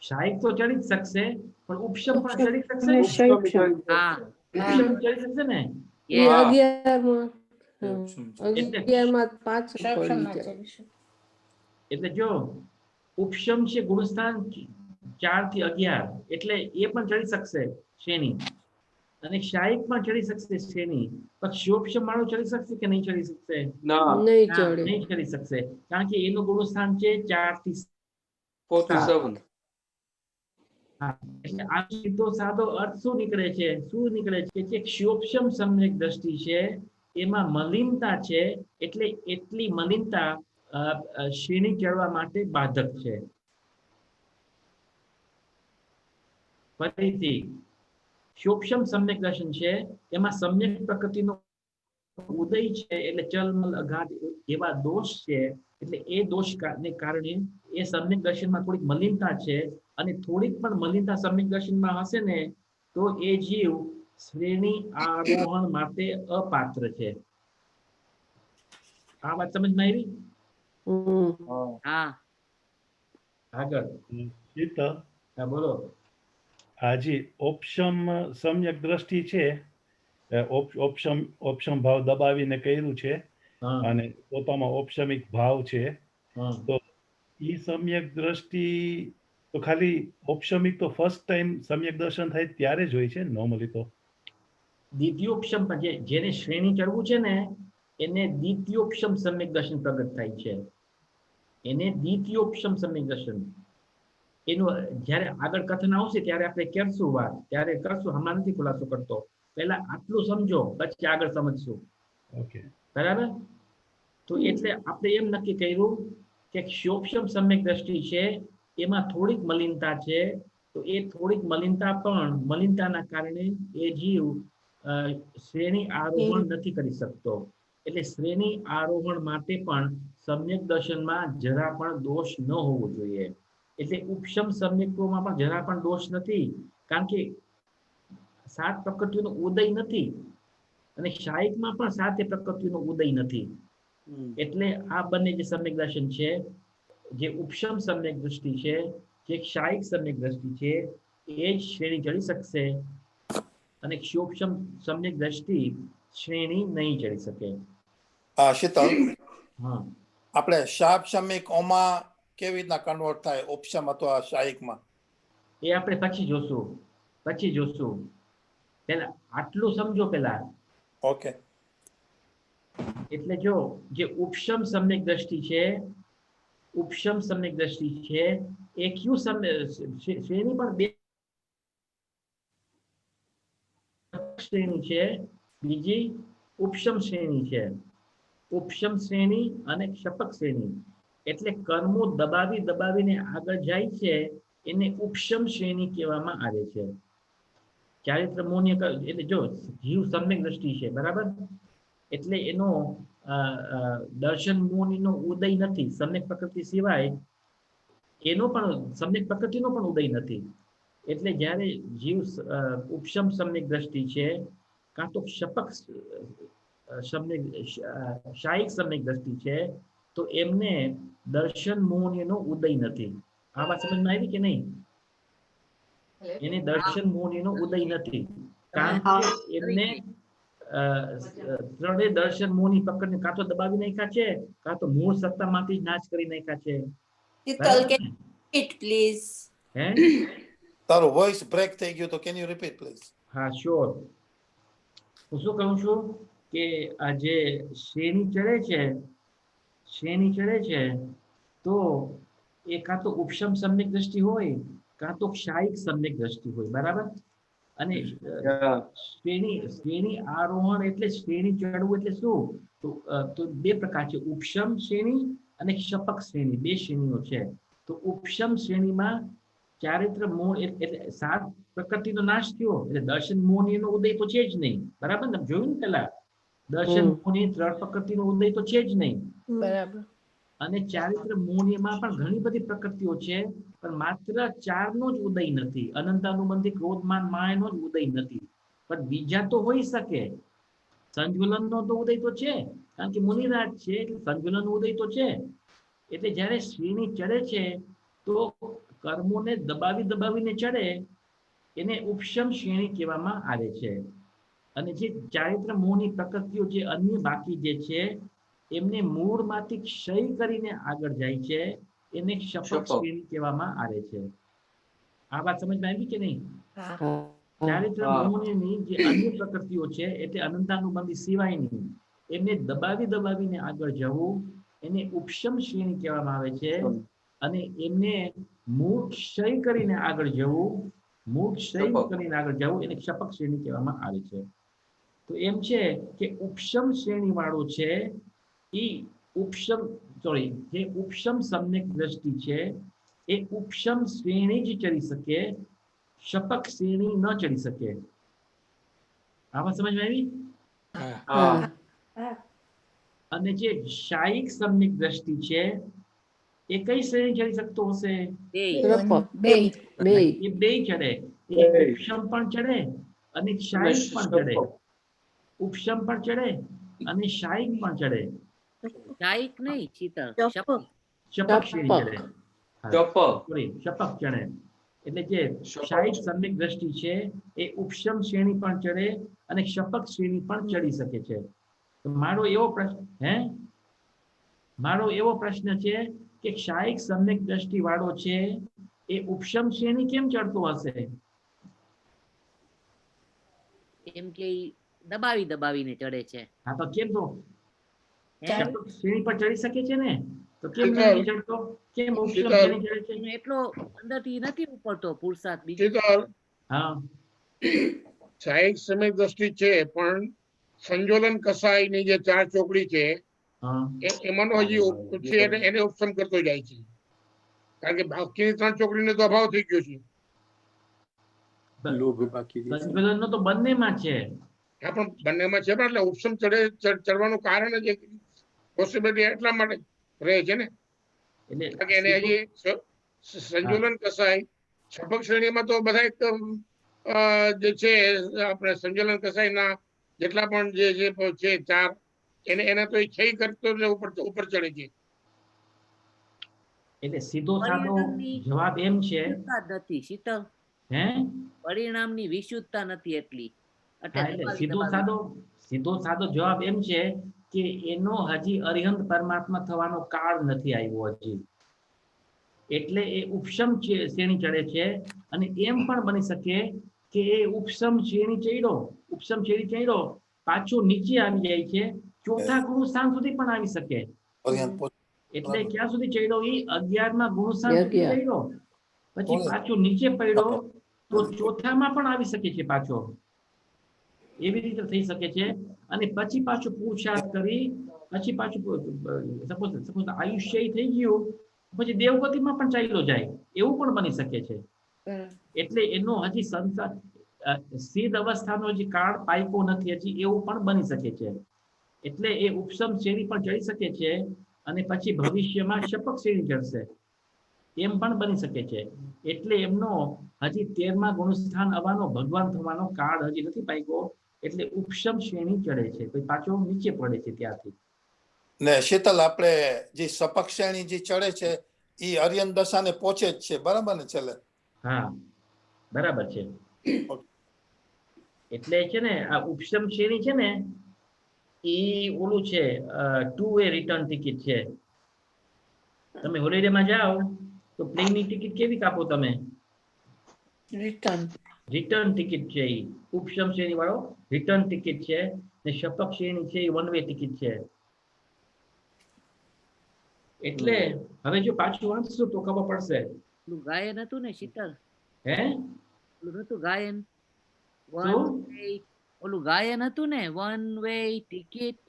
શાયિક તો ચડી જ શકશે, પણ ઉપશમ પણ ચડી શકશે. હા, ઉપશમ ચડી શકશે ને? એ 11માં 5 પડી જાય. એટલે જો ઉપશમ છે ગુણસ્થાન 4 થી 11, એટલે એ પણ ચડી શકશે શ્રેણી. અને શાયિકમાં ચડી શકશે શ્રેણી, પણ ક્ષયોપશમ વાળો ચડી શકશે કે નહીં ચડી શકશે? નહીં ચડે. નહીં ચડી શકશે, કારણ કે એનું ગુણસ્થાન છે 4 થી 47. હા, એટલે આ સીધો સાદો અર્થ શું નીકળે છે? શું નીકળે છે કે ક્ષયોપશમ સમ્યક દ્રષ્ટિ છે એમાં મલિનતા છે, એટલે એટલી મલિનતા શ્રેણી ચડવા માટે બાધક છે. ફરીથી ક્ષયોપશમ સમ્યક દર્શન છે એમાં સમ્યક પ્રકૃતિનો ઉદય છે, એટલે ચલમલ અઘાત એવા દોષ છે, એટલે એ દોષ ને કારણે એ સમ્યક દર્શનમાં થોડીક મલિનતા છે, અને થોડીક પણ મલિનતા સમ્યક દર્શનમાં હશે ને તો એ જીવ શ્રેણી આરોહણ માટે અપાત્ર છે. આ વાત સમજમાં આવી? હા. આગળ શીતલ, હા બોલો. હાજી, ઓપશમ સમ્યક દ્રષ્ટિ છે, ઓપશમ ભાવ દબાવીને કર્યું છે, અને પોતામાં ઓપશમિક ભાવ છે, તો ઈ સમ્યક દ્રષ્ટિ તો ખાલી ઓપશમિક તો ફર્સ્ટ ટાઈમ સમ્યક દર્શન થાય ત્યારે જ હોય છે નોર્મલી. તો દ્વિતીયોપશમ જેને શ્રેણી ચડવું છે ને એને દ્વિતીયોપશમ સમ્યક દર્શન પ્રગટ થાય છે. એને દ્વિતીયોપશમ સમ્યક દર્શન, એનું જ્યારે આગળ કથન આવશે ત્યારે આપણે કરશું વાત, ત્યારે કરશું, હમણાં નથી ખુલાસો કરતો. પહેલા આટલું સમજો, પછી આગળ સમજશું. ઓકે, બરાબર? તો એટલે આપણે એમ નક્કી કર્યું કે ક્ષયોપશમ સમ્યક દ્રષ્ટિ છે એમાં થોડીક મલિનતા છે, તો એ થોડીક મલિનતા પણ મલિનતાના કારણે એ જીવ શ્રેણી આરોહણ નથી કરી શકતો. એટલે શ્રેણી આરોહણ માટે પણ સમ્યક દર્શનમાં જરા પણ દોષ ન હોવો જોઈએ. એટલે ઉપશમ સમ્યકોમાં પણ જરા પણ દોષ નથી, કારણ કે 7 પ્રકૃતિનો ઉદય નથી, અને શાયિકમાં પણ 7 પ્રકૃતિનો ઉદય નથી. એટલે આ બંને જે સમ્યક દર્શન છે, જે ઉપશમ સમ્યક દૃષ્ટિ છે, જે શાયિક સમ્યક દૃષ્ટિ છે, એ જ શ્રેણી ચડી શકશે, અને ક્ષયોપશમ સમ્યક દ્રષ્ટિ શ્રેણી નહીં ચડી શકે. શીતલ, હા, આપણે શાપ સમ્યક ઓમાં કેવી રીતના કન્વર્ટ થાય ઓપશમ અથવા શાયિકમાં? એ આપણે પછી જોશું. પેલા આટલું સમજો પેલા. ઓકે. એટલે જો જે ઉપશમ સમ્યક દ્રષ્ટિ છે, ઉપશમ સમ્યક દ્રષ્ટિ છે એ ક્યુ શ્રેણી પણ 2 શ્રેણી છે, બીજી ઉપશમ શ્રેણી છે. ઉપશમ શ્રેણી અને ક્ષપક શ્રેણી, એટલે કર્મો દબાવીને આગળ જાય છે એને ઉપશમ શ્રેણી કહેવામાં આવે છે. ચારિત્ર મૌન્ય, એટલે જો જીવ સમ્યક દ્રષ્ટિ છે, બરાબર, એટલે એનો દર્શન મોહનીનો ઉદય નથી, સમ્યક પ્રકૃતિ સિવાય એનો પણ સમ્યક પ્રકૃતિનો પણ ઉદય નથી. એટલે જ્યારે જીવ ઉપશમ સમ્યક દ્રષ્ટિ છે, કાં તો ક્ષપક સમ્યક શાયિક સમ્યક દ્રષ્ટિ છે, તો એમને દર્શન મોહનીનો ઉદય નથી. આ વાત સમજમાં આવી કે નહીં? એને દર્શન મોહનીનો ઉદય નથી, કારણ કે એમને ત્રણેય દર્શન મોહની પકડને કાં તો દબાવી નાખ્યા છે, કાં તો મૂળ સત્તામાંથી જ નાશ કરી નાખ્યા છે. Sheetal, can you repeat please? હે, તારું વોઇસ બ્રેક થઈ ગયું, તો કેન યુ રિપીટ પ્લીઝ? હા શ્યોર. હું શું કહું છું કે આ જે શ્રેણી ચડે છે તો એ કાં તો ઉપશમ સમ્યક દ્રષ્ટિ હોય, કાં તો શાયિક સમ્યક દ્રષ્ટિ હોય, બરાબર? અને શ્રેણી આરોહણ એટલે શ્રેણી ચડવું એટલે શું? તો 2 પ્રકાર છે, ઉપશમ શ્રેણી અને ક્ષપક શ્રેણી, 2 શ્રેણીઓ છે. તો ઉપશમ શ્રેણીમાં ચારિત્ર મોહ એટલે 7 પ્રકૃતિનો નાશ થયો, એટલે દર્શન મોહનીનો ઉદય તો છે જ નહીં, બરાબર ને? જોયું ને પેલા, દર્શન મોહની 3 પ્રકૃતિનો ઉદય તો છે જ નહીં, બરાબર. અને ચારિત્ર મોહનીમાં પણ ઘણી બધી પ્રકૃતિઓ છે, પણ માત્ર 4નો જ ઉદય નથી. અનંતાનુબંધી ક્રોધમાન માયાનો જ ઉદય નથી, પણ બીજા તો હોઈ શકે. સંજ્વલનનો તો ઉદય તો છે, કારણ કે મુનિરાજ છે, એટલે સંજ્વલનનો ઉદય તો છે. એટલે જ્યારે શ્રેણી ચડે છે તો કર્મોને દબાવીને ચડે, એને ઉપશમ શ્રેણી કહેવામાં આવે છે. અને જે ચારિત્ર મોહની પ્રકૃતિઓ જે અન્ય બાકી જે છે એમને મૂળમાંથી ક્ષય કરીને આગળ જાય છે, એને ક્ષપક શ્રેણી કહેવામાં આવે છે. આ વાત સમજમાં આવી કે નહીં? ચારિત્ર નમૂનેની જે અન્ય પ્રકૃતિઓ છે એટલે અનંતાનુબંધી સિવાયની એમને દબાવીને આગળ જવું એને ઉપશમ શ્રેણી કહેવામાં આવે છે. અને એમને મૂળક્ષય કરીને આગળ જવું એને ક્ષપક શ્રેણી કહેવામાં આવે છે. તો એમ છે કે ઉપશમ શ્રેણી વાળો છે જે ઉપશમ સમ્યક દ્રષ્ટિ છે એ ઉપશમ શ્રેણી જ ચડી શકે, ક્ષપક શ્રેણી ન ચડી શકે. આમાં સમજમાં આવી? અને જે શાયિક સમ્યક દ્રષ્ટિ છે એ કઈ શ્રેણી ચડી શકતો હશે? બે એ બે ચડે, એ ઉપશમ પણ ચડે અને શાયિક પણ ચડે. ઉપશમ પણ ચડે અને શાયિક પણ ચડે. શાયિક નહીં, શીતળ, ક્ષપક શ્રેણી ચડે. ક્ષપક ચડે. એટલે જે શાયિક સમ્યક દ્રષ્ટિ છે એ ઉપશમ શ્રેણી પણ ચડે અને ક્ષપક શ્રેણી પણ ચડી શકે છે. તો મારો એવો પ્રશ્ન છે કે શાયિક સમ્યક દ્રષ્ટિ વાળો છે એ ઉપશમ શ્રેણી કેમ ચડતો હશે? એમ કે દબાવીને ચડે છે. હા, તો કેમ? તો ક્ષપક શ્રેણી પર ચડી શકે છે ને, તો કેમ નથી ચડતો? કેમ ઉપશમ શ્રેણી ચડે છે? એટલો અંદરથી નથી ઉપડતો પુરુષાર્થ. હા, શાયિક સમ્યક દ્રષ્ટિ છે પણ સંજોલન કસાયની જે 4 ચોકડી છે એમાંનો હજી છે એને ઉપશમ કરતો જાય છે, કારણ કે બાકીની 3 ચોકડીનો તો અભાવ થઈ ગયો છે. સંજોલનનો તો બંનેમાં છે. હા, પણ બંનેમાં છે, એટલે ઉપશમ ચડવાનું કારણ જ પોસિબિલિટી એટલા માટે રહે છે ને, એટલે એને હજી સંજોલન કસાય ક્ષપક શ્રેણીમાં તો બધા જે છે આપણે સંજોલન કસાયના જેટલા પણ જે છે 4 એને તો ક્ષય કરતો ઉપર ચડે છે. એટલે સીધો સાદો જવાબ એમ છે નથી શીતળ, પરિણામની વિશુદ્ધતા નથી એટલી. એટલે સીધો સાદો જવાબ એમ છે કે એનો હજી અરિહંત પરમાત્મા થવાનો કાળ નથી આવ્યો હજી, એટલે એ ઉપશમ શ્રેણી ચડે છે. અને એમ પણ બની શકે કે એ ઉપશમ શ્રેણી ચડ્યો પાછો નીચે આવી જાય છે, ચોથા ગુરુ સ્થાન સુધી પણ આવી શકે. એટલે ક્યાં સુધી ચડ્યો? એ 11મા ગુરુ સ્થાન સુધી ચડ્યો, પછી પાછો નીચે પડ્યો તો ચોથામાં પણ આવી શકે છે પાછો. એવી રીતે થઈ શકે છે. અને પછી પાછું પુરુષાર્થ કરી પછી પાછું સપોઝ આયુષ્ય થઈ ગયું પછી દેવગતિમાં પણ ચાલ્યો જાય, એવું પણ બની શકે છે. એટલે એનો હજી સંસાર સિદ્ધ અવસ્થાનો હજી કાળ પાક્યો નથી હજી, એવું પણ બની શકે છે. એટલે એ ઉપશમ શ્રેણી પણ ચડી શકે છે અને પછી ભવિષ્યમાં ક્ષપક શ્રેણી ચડશે, એમ પણ બની શકે છે. એટલે એમનો હજી 13મા ગુણસ્થાન આવવાનો, ભગવાન થવાનો કાળ હજી નથી પાક્યો, એટલે ઉપશમ શ્રેણી ચડે છે, પછી પાછો નીચે પડે છે ત્યાંથી. ને શીતલ, આપણે જે સપક શ્રેણી જે ચડે છે એ અરિયન દશાને પહોંચે જ છે, બરાબર ને છેલ્લે? હા, બરાબર છે. એટલે છે ને આ ઉપશમ શ્રેણી છે ને એ ઓલું છે 2-way રિટર્ન ટિકિટ છે. તમે હોલિડેમાં જાઓ તો પ્લેનની ટિકિટ કેવી કાપો તમે? રિટર્ન ટિકિટ છે. એ ઉપશમ શ્રેણી વાળો રિટર્ન ટિકિટ છે, ને ક્ષપક શ્રેણી છે એ 1-વે ટિકિટ છે. એટલે હવે જો પાછું વાંચશું તો ખબર પડશે. ગાયન હતું ને શીતળ? નતું ગાયન? ઓલું ગાયન હતું ને, one way ticket,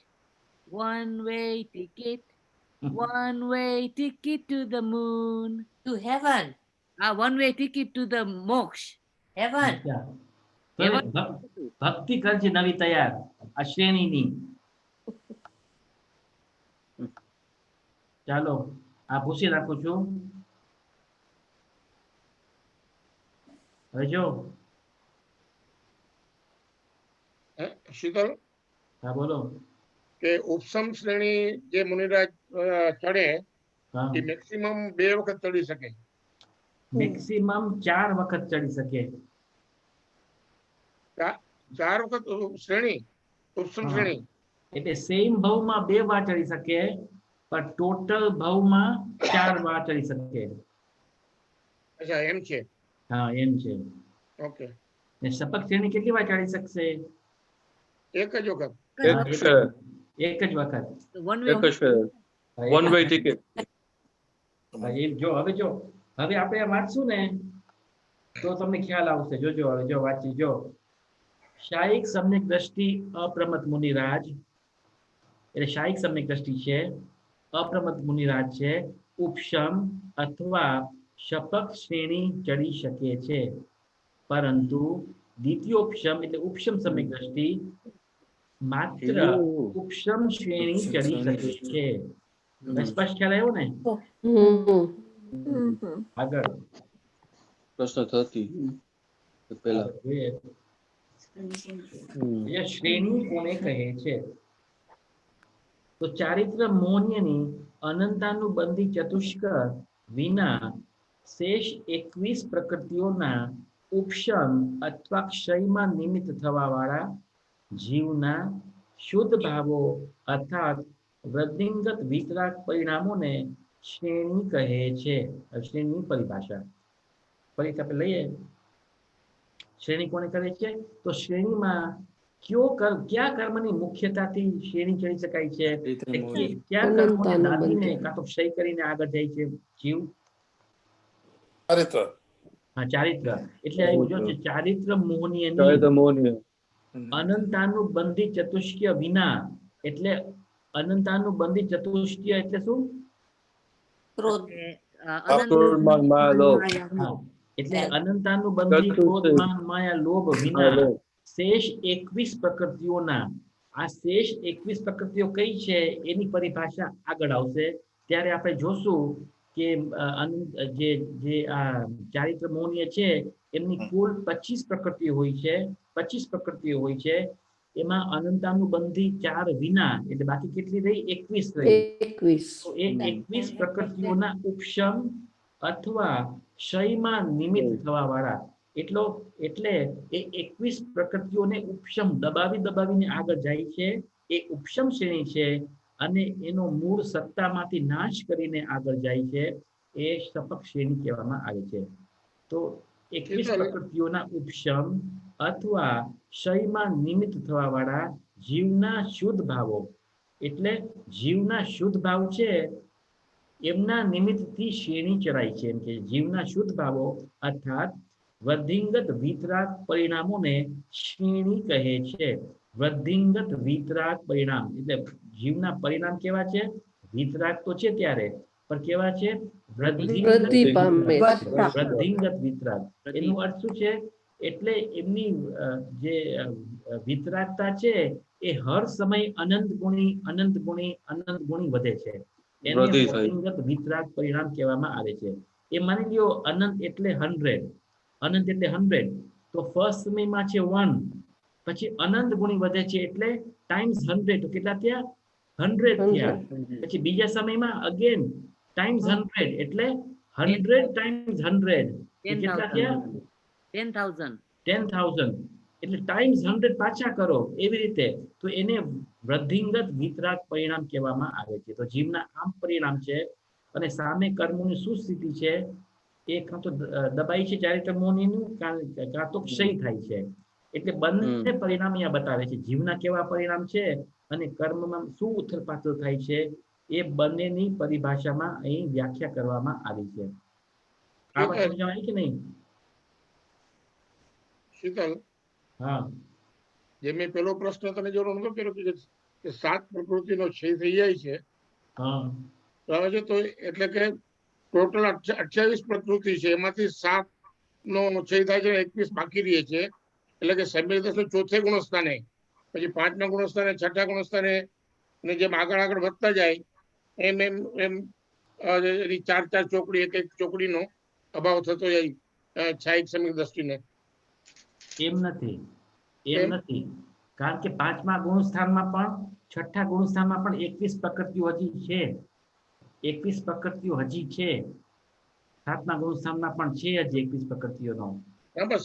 one way ticket, one way ticket to the moon, to heaven. One way ticket to the મોક્ષ, heaven. ભક્તિ કરજે નવી તૈયાર આ શ્રેણીની. ચાલો આ પૂછી રાખું છું. હવે જો શીતલ, હા બોલો. કે ઉપશમ શ્રેણી જે મુનિરાજ ચડે એ મેક્સિમમ 2 વખત ચડી શકે? મેક્સિમમ 4 વખત ચડી શકે. 4 વખત શ્રેણી, ઉપશમ શ્રેણી? એટલે સેમ ભાવમાં 2 વાર ચડી શકે, પણ ટોટલ ભાવમાં 4 વાર ચડી શકે. અચ્છા, એમ છે? હા, એમ છે. ઓકે. ને સપક શ્રેણી કેટલી વાર ચાલી શકશે? એક જ વખત. એક જ વખત. One way one way ticket. જો હવે આપણે વાંચશું ને તો તમને ખ્યાલ આવશે. જોજો હવે જો વાંચી જો. શાયિક સમ્યક દ્રષ્ટિ અપ્રમત મુનિરાજ, એટલે શાયિક સમ્યક દ્રષ્ટિ છે, અપ્રમત મુનિરાજ છે, ઉપશમ અથવા શપક શ્રેણી ચડી શકે છે, પરંતુ દ્વિતીયોપશમ એટલે ઉપશમ સમ્યક દ્રષ્ટિ માત્ર ઉપશમ શ્રેણી ચડી શકે છે. સ્પષ્ટ ખ્યાલ આવ્યો ને? આગળ પ્રશ્ન 30 પહેલા શ્રેણી કોને કહે છે? તો ચારિત્ર મૌન્યની અનંતાનુબંધી ચતુષ્કર વિના શેષ 21 પ્રકૃતિઓના ઉપશમ અથવા ક્ષયમાં નિમિત્ત થવા વાળા જીવના શુદ્ધ ભાવો અર્થાત વૃદ્ધિંગત વિતરાગ પરિણામોને શ્રેણી કહે છે. શ્રેણીની પરિભાષા ફરીથી આપણે લઈએ. શ્રેણી કોને કહે છે? તો શ્રેણીમાં કયા કર્મની મુખ્યતાથી શ્રેણી ચડી શકાય છે? કયા કર્મોને નાદીને કાં તો ક્ષય કરીને આગળ જાય છે જીવ? ચારિત્ર. હા, ચારિત્ર એટલે આવ્યું જો ચારિત્ર મોહનીય અનંતાનુબંધી ચતુષ્કય વિના, એટલે અનંતાનુબંધી ચતુષ્કય એટલે શું? એટલે અનંતાનુબંધી ક્રોધ માન માયા લોભ વિના શેષ 21 પ્રકૃતિઓના, આ શેષ 21 પ્રકૃતિઓ કઈ છે એની પરિભાષા આગળ આવશે. ત્યારે આપણે જોશું કે જે આ ચારિત્ર મૌન્ય છે એમની કુલ 25 પ્રકૃતિઓ હોય છે. 25 પ્રકૃતિઓ હોય છે. એમાં અનંતાનુબંધી 4 વિના, એટલે બાકી કેટલી રહી? 21 રહી. 21. તો એ 21 પ્રકૃતિઓના ઉપશમ અથવા ક્ષયમાં નિમિત્ત થવા વાળા, એટલે એ 21 પ્રકૃતિઓને ઉપશમ દબાવીને આગળ જાય છે. એ ઉપશમ શ્રેણી છે અને એનો મૂળ સત્તામાંથી નાશ કરીને આગળ જાય છે. એ સપક શ્રેણી કહેવામાં આવે છે. તો 21 પ્રકૃતિઓના ઉપશમ અથવા ક્ષયમાં નિમિત્ત થવા વાળા જીવના શુદ્ધ ભાવો, એટલે જીવના શુદ્ધ ભાવ છે એમના નિમિત્તથી શ્રેણી ચડાય છે. એમ કે જીવના શુદ્ધ ભાવો અર્થાત વૃદ્ધિંગત વિતરાગ પરિણામોને શ્રેણી કહે છે. વૃદ્ધિંગત વિતરાગ પરિણામ એટલે જીવના પરિણામ કેવા છે? વિતરાગ તો છે ત્યારે, પણ કેવા છે? વૃદ્ધિ પામે. વૃદ્ધિંગત વિતરાગ. એનો અર્થ શું છે? એટલે એમની જે વિતરાગતા છે એ હર સમય અનંત ગુણી વધે છે. એને વૃદ્ધિંગત વિતરાગ પરિણામ કહેવામાં આવે છે. એ માની લ્યો અનંત એટલે 100, અનંત એટલે 100, તો ફર્સ્ટ સમયમાં છે 1, પછી અનંત ગુણી વધે છે એટલે ટાઈમ્સ 100, તો કેટલા થયા? 100 થયા. પછી બીજા સમયમાં અગેન ટાઈમ્સ 100 એટલે 100 ટાઈમ્સ 100, કેટલા થયા? 10,000, એટલે ટાઈમ્સ 100 પાછા કરો એવી રીતે. તો એને વૃદ્ધિંગત વિતરાગ પરિણામ કહેવામાં આવે છે. તો જીવના આમ પરિણામ છે અને સામે કર્મોની શું સ્થિતિ છે? એ કાં તો દબાઈ છે ચારિત્ર મૌનીનું, કાં તો ક્ષય થાય છે. એટલે બંને પરિણામ અહીંયા બતાવે છે. જીવના કેવા પરિણામ છે અને કર્મમાં શું ઉથલપાથલ થાય છે એ બંનેની પરિભાષામાં અહીં વ્યાખ્યા કરવામાં આવી છે. આ વાત સમજાય કે નહીં? શીતલ, હા, જે મેં પેલો પ્રશ્ન તને જોડો નતો કર્યો કે 7 પ્રકૃતિનો ક્ષય થઈ જાય છે, તો એટલે કે ટોટલ 28 પ્રકૃતિ છે, એમાંથી 7 નો ક્ષય થાય છે, 21 બાકી રહે છે. એટલે કે સમ્યક ચોથે ગુણસ્થાને, પછી 5મા ગુણસ્થાને, 6ઠા ગુણસ્થાને, અને જેમ આગળ વધતા જાય એમ 4 ચોકડી, એક ચોકડીનો અભાવ થતો જાય છાયિક સમ્યક દ્રષ્ટિને. એમ નથી. કારણ કે 5મા ગુણસ્થાનમાં પણ 6ઠા ગુણસ્થાનમાં પણ 21 પ્રકૃતિઓ હજી છે. 21 પ્રકૃતિઓ હજી છે. 7મા ગુણસ્થાનમાં પણ છે હજી 21 પ્રકૃતિઓનો. આપણે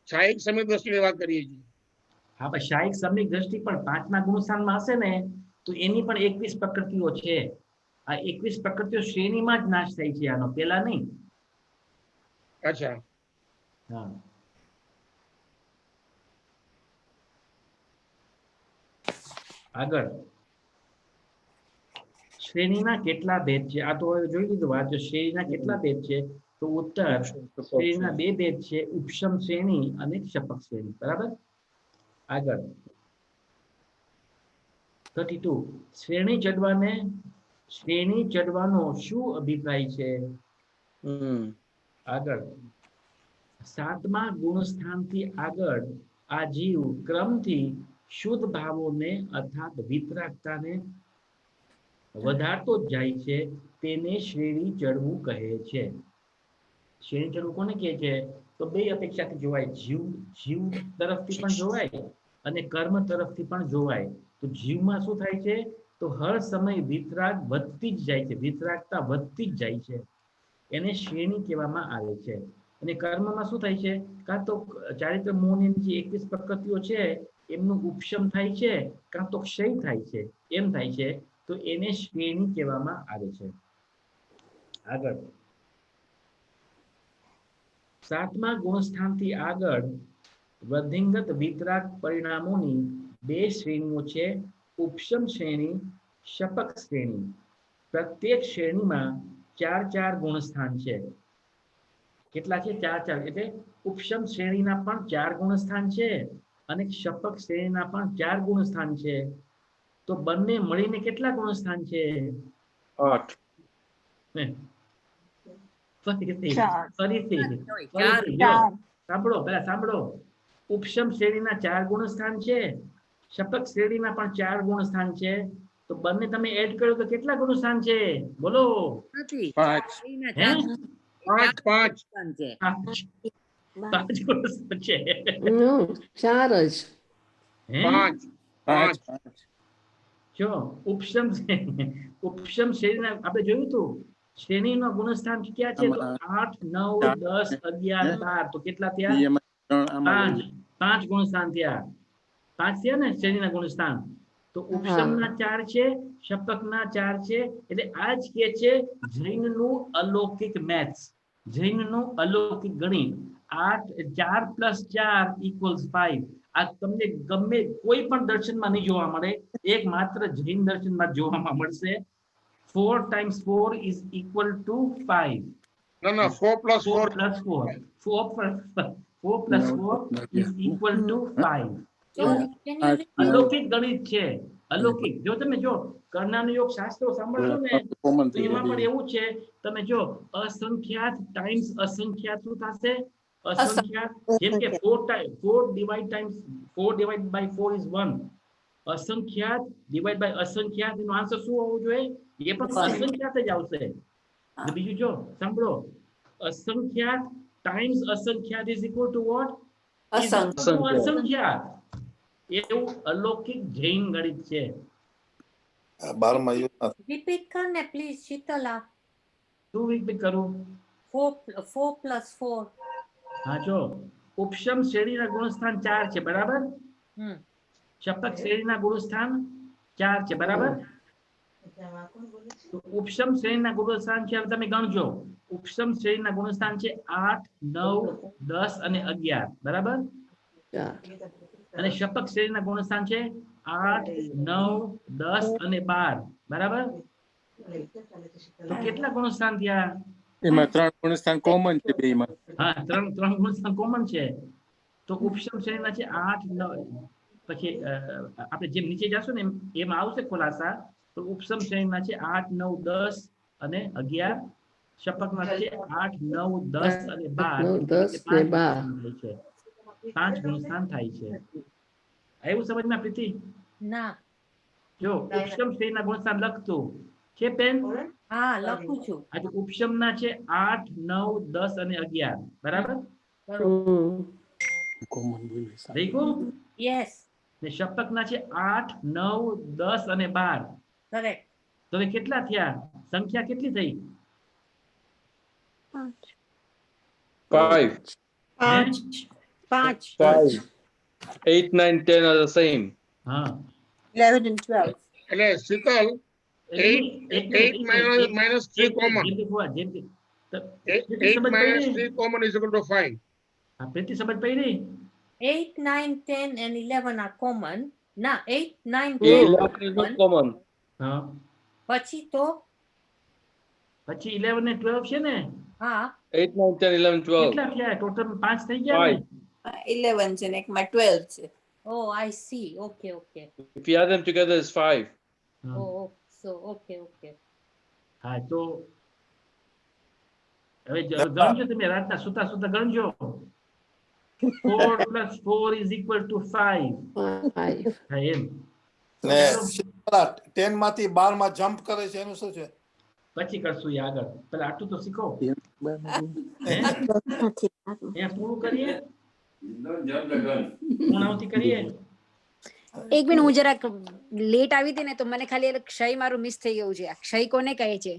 છાયિક સમ્યક દ્રષ્ટિની વાત કરીએ છીએ. હા, પણ શાયિક સમ્યક દ્રષ્ટિ પણ 5મા ગુણસ્થાનમાં હશે ને તો એની પણ 21 પ્રકૃતિઓ છે. આ 21 પ્રકૃતિઓ શ્રેણીમાં જ નાશ થાય છે, આનો પેલા નહીં. અચ્છા. હા, આગળ શ્રેણીના કેટલા ભેદ છે? આ તો હવે જોઈ લીધું. આ જો શ્રેણીના કેટલા ભેદ છે, તો ઉત્તર શ્રેણીના 2 ભેદ છે, ઉપસમ શ્રેણી અને શપક શ્રેણી. બરાબર. આગળ 32 શ્રેણી ચડવાનો શું અભિપ્રાય છે? આગળ 7મા ગુણસ્થાનથી આગળ આ જીવ ક્રમથી શુદ્ધ ભાવોને અર્થાત વિતરાગતાને વધારતો જ જાય છે, તેને શ્રેણી ચડવું કહે છે. શ્રેણી ચડવું કોને કહે છે? તો બે અપેક્ષાથી જોવાય. જીવ તરફથી પણ જોવાય અને કર્મ તરફથી પણ જોવાય. તો જીવમાં શું થાય છે? તો હર સમય વિતરાગ વધતી જ જાય છે, વિતરાગતા વધતી જ જાય છે, એને શ્રેણી કહેવામાં આવે છે. અને કર્મમાં શું થાય છે? કાં તો ચારિત્ર મોહની જે 21 પ્રકૃતિઓ છે એમનું ઉપશમ થાય છે, કાં તો ક્ષય થાય છે, એમ થાય છે. તો એને શ્રેણી કહેવામાં આવે છે. આગળ 7મા ગુણસ્થાનથી આગળ વૃદ્ધિંગત વિતરાગ પરિણામોની 2 શ્રેણીઓ છે, ઉપશમ શ્રેણી, શપક શ્રેણી. પ્રત્યેક શ્રેણીમાં 4 ગુણસ્થાન છે. કેટલા છે? 4 એટલે ઉપશમ શ્રેણીના પણ 4 ગુણસ્થાન છે અને શપક શ્રેણીના પણ 4 ગુણસ્થાન છે. તો બંને મળીને કેટલા ગુણસ્થાન છે? 8. ફરીથી સાંભળો. ઉપશમ શ્રેણીના 4 ગુણસ્થાન છે, શપક શ્રેણીના પણ 4 ગુણસ્થાન છે. તો બંને તમે એડ કરો તો કેટલા ગુણસ્થાન છે? બોલો. 5. 5 5 ગુણસ્થાન છે. No, 4 જ. 5 જો ઉપશમ શ્રેણીના આપણે જોયું હતું, શ્રેણીનો ગુણસ્થાન ક્યાં છે? તો 8, 9, 10, 11, 12. તો કેટલા થયા? 5 ગુણસ્થાન થયા. 5 થયા ને શ્રેણીના ગુણસ્થાન. તો ઉપશમના 4 છે, શપકના 4 છે. એટલે આ જ કે છે જૈનનું અલૌકિક મેથ્સ, જૈનનું અલૌકિક ગણિત. 8 4 + 4 = 5. આ તમને ગમે કોઈ પણ દર્શનમાં નહીં જોવા મળે, એક માત્ર જૈન દર્શનમાં જોવામાં મળશે. 4 × 4 = 5. ના 4 + 4 4 + 4 4 + 4 = 5. અલૌકિક ગણિત છે, અલૌકિક. જો તમે જો કર્ણાનો યોગ શાસ્ત્રો સાંભળશો ને તો એમાં પણ એવું છે. તમે જો અસંખ્યાત ટાઈમ્સ અસંખ્યાત શું થશે? અસંખ્યાત. જેમ કે 4 / 4 = 1. અસંખ્યાત / અસંખ્યાત એનો આન્સર શું હોવો જોઈએ? એ પણ અસંખ્યાત જ આવશે. બીજું જો સાંભળો, અસંખ્યાત ટાઈમ્સ અસંખ્યાત = what? અસંખ્યાત. એવું અલૌકિક જૈન ગણિત છે. 12મા યુગમાં Repeat karne please, Shitala. શું રિપીટ કરું? 4 + 4. હા જો ઉપશમ શ્રેણીના ગુણસ્થાન 4 છે, બરાબર. શપક શ્રેણીના ગુણસ્થાન 4 છે, બરાબર. તો ઉપશમ શ્રેણીના ગુણસ્થાન છે, તમે ગણજો. ઉપશમ શ્રેણીના ગુણસ્થાન છે 8, 9, 10 અને 11, બરાબર. અને શપક શ્રેણીના ગુણસ્થાન છે 8, 9, 10 અને 12, બરાબર. તો કેટલા ગુણસ્થાન થયા? એમાં 3 ગુણસ્થાન કોમન છે બેયમાં. હા, 3 ગુણસ્થાન કોમન છે. તો ઉપશમ શ્રેણીના છે 8, 9. પછી આપણે જેમ નીચે જશું ને એમાં આવશે ખુલાસા. તો ઉપશમ શ્રેણીના છે 8, 9, 10 અને 11. શપકના છે 8, 9, 10 અને 12. 5 ગુણસ્થાન થાય છે. આવ્યું સમજમાં પ્રીતિ? ના. જો ઉપશમ શ્રેણીના ગુણસ્થાન લખતું છે પેન? હા, લખું છું. આજે ઉપશમના છે 8, 9, 10 અને 11, બરાબર. યસ. ને શપકના છે 8, 9, 10 અને 12. કરેક્ટ. તો હવે કેટલા થયા? સંખ્યા કેટલી થઈ? 5. 5. 8, 9, 10 are the same. હા. 11 and 12. એટલે શીતલ 8 - 3 કોમન. 8 - 3 કોમન = 5. પ્રીતિ સમજ પડી? 8, 9, 10 and 11 are common. ના 8, 9, એ 10 11 is not common. હા પછી તો પછી 11 ને 12 છે ને હા 8, 9, 10, 11, 12. કેટલા થયા ટોટલ 5 થઈ ગયા ને 11 છે ને એકમાં 12 છે. Oh I see okay okay If you add them together, it's 5. હા. ઓ સો ઓકે ઓકે હા તો હવે ગણજો તમે રાતના સુતા સુતા ગણજો 4 + 4 = 5 5 હા એમ ને શીતળા 10 માંથી 12 માં જમ્પ કરે છે એનું શું છે? પછી કરશું એ આગળ પેલા આટલું તો શીખો હે અહીંયા પૂરું કરીએ પૂર્ણાવતી કરીએ એક મિનિટ, હું જરાક લેટ આવી હતી ને તો મને ખાલી ક્ષય મારું મિસ થઈ ગયું છે. આ ક્ષય કોને કહે છે?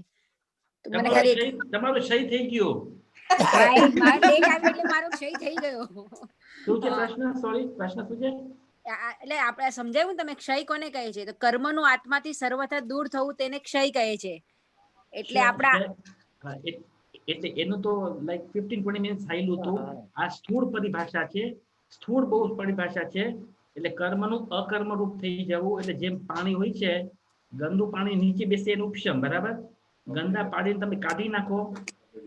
તો મને ખાલી તમારું સહી થઈ ગયું લેટ આવી એટલે મારો ક્ષય થઈ ગયો. શું છે પ્રશ્ન સોરી પ્રશ્ન શું છે એટલે આપણે સમજાયું તમે ક્ષય કોને કહે છે? તો કર્મનું આત્માથી સર્વથા દૂર થવું તેને ક્ષય કહે છે. એટલે આપણા એટલે એનું તો લાઈક 15-20 મિનિટ થયેલું હતું. આ સ્થૂળ પરિભાષા છે, સ્થૂળ બહુ પરિભાષા છે. એટલે કર્મનું અકર્મ રૂપ થઈ જવું એટલે જેમ પાણી હોય છે ગંદુ પાણી નીચે બેસે એનું ઉપશમ બરાબર ગંદા પાણીને તમે કાઢી નાખો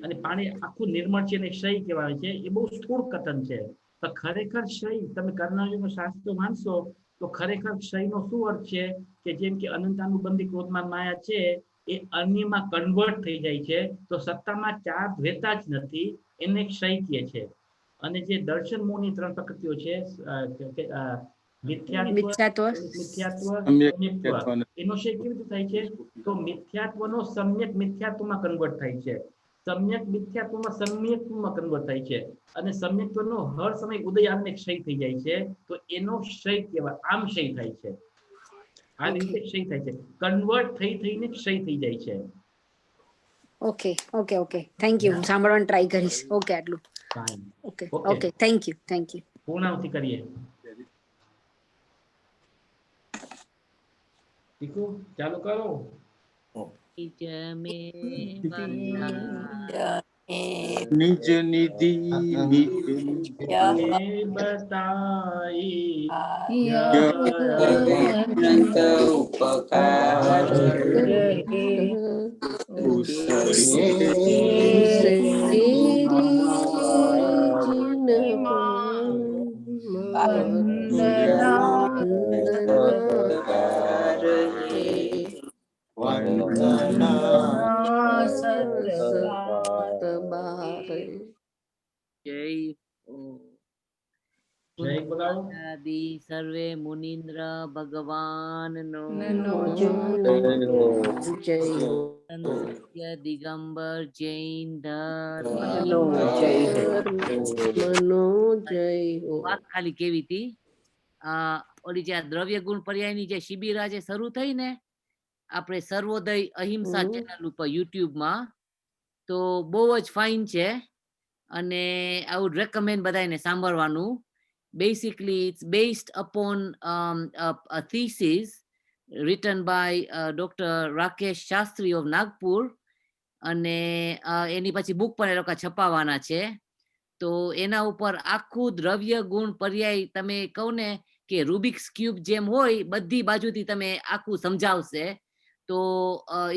અને પાણી આખું નિર્મળ છે અને ક્ષય કહેવાય છે. એ બહુ સ્થૂળ કથન છે. તો ખરેખર ક્ષય તમે કર્મયોગનું શાસ્ત્ર માનશો તો ખરેખર ક્ષયનો શું અર્થ છે કે જેમ કે અનંતાનુબંધી ક્રોધમાન માયા છે એ અન્યમાં કન્વર્ટ થઈ જાય છે. તો સત્તામાં ચાર્જ રહેતા જ નથી એને ક્ષય કહે છે. અને જે દર્શન મોહની 3 પ્રકૃતિઓ છે મિથ્યાત્વ સમ્યક્ત્વ એનો ક્ષય કેવી રીતે થાય છે તો મિથ્યાત્વનો સમ્યક મિથ્યાત્વમાં કન્વર્ટ થાય છે. સમ્યક મિથ્યાત્વમાં સમ્યક્ત્વમાં કન્વર્ટ થાય છે અને સમ્યક્ત્વનો હર સમય ઉદય આમને ક્ષય થઈ જાય છે. તો એનો ક્ષય કહેવાય આમ ક્ષય થાય છે. આ રીતે ક્ષય થાય છે કન્વર્ટ થઈને ક્ષય થઈ જાય છે. Okay okay okay thank you. સાંભળવાનું ટ્રાય કરીશ. ઓકે આટલું ઓકે ઓકે થેન્ક યુ પૂર્ણાવતી કરીએ ઠીક ચાલુ કરો નિજ નિધિ બતાઈ ઉપકાર જય બોલાવો આદિ સર્વે મુનિન્દ્ર ભગવાન નો સત્ય દિગંબર જૈન વાત ખાલી કેવી હતી ઓલી જે દ્રવ્ય ગુણ પર્યાયની જે શિબિર આજે શરૂ થઈ ને આપણે સર્વોદય અહિંસા ચેનલ ઉપર યુટ્યુબમાં તો બહુ જ ફાઇન છે અને આઈ વુડ રેકમેન્ડ બધાને સાંભળવાનું. Basically it's based upon a thesis written by Dr. Rakesh Shastri of Nagpur અને એની પછી બુક પણ એ લોકો છપાવવાના છે. તો એના ઉપર આખું દ્રવ્ય ગુણ પર્યાય તમે કહો ને કે રૂબિક્સ ક્યુબ જેમ હોય બધી બાજુથી તમે આખું સમજાવશે. તો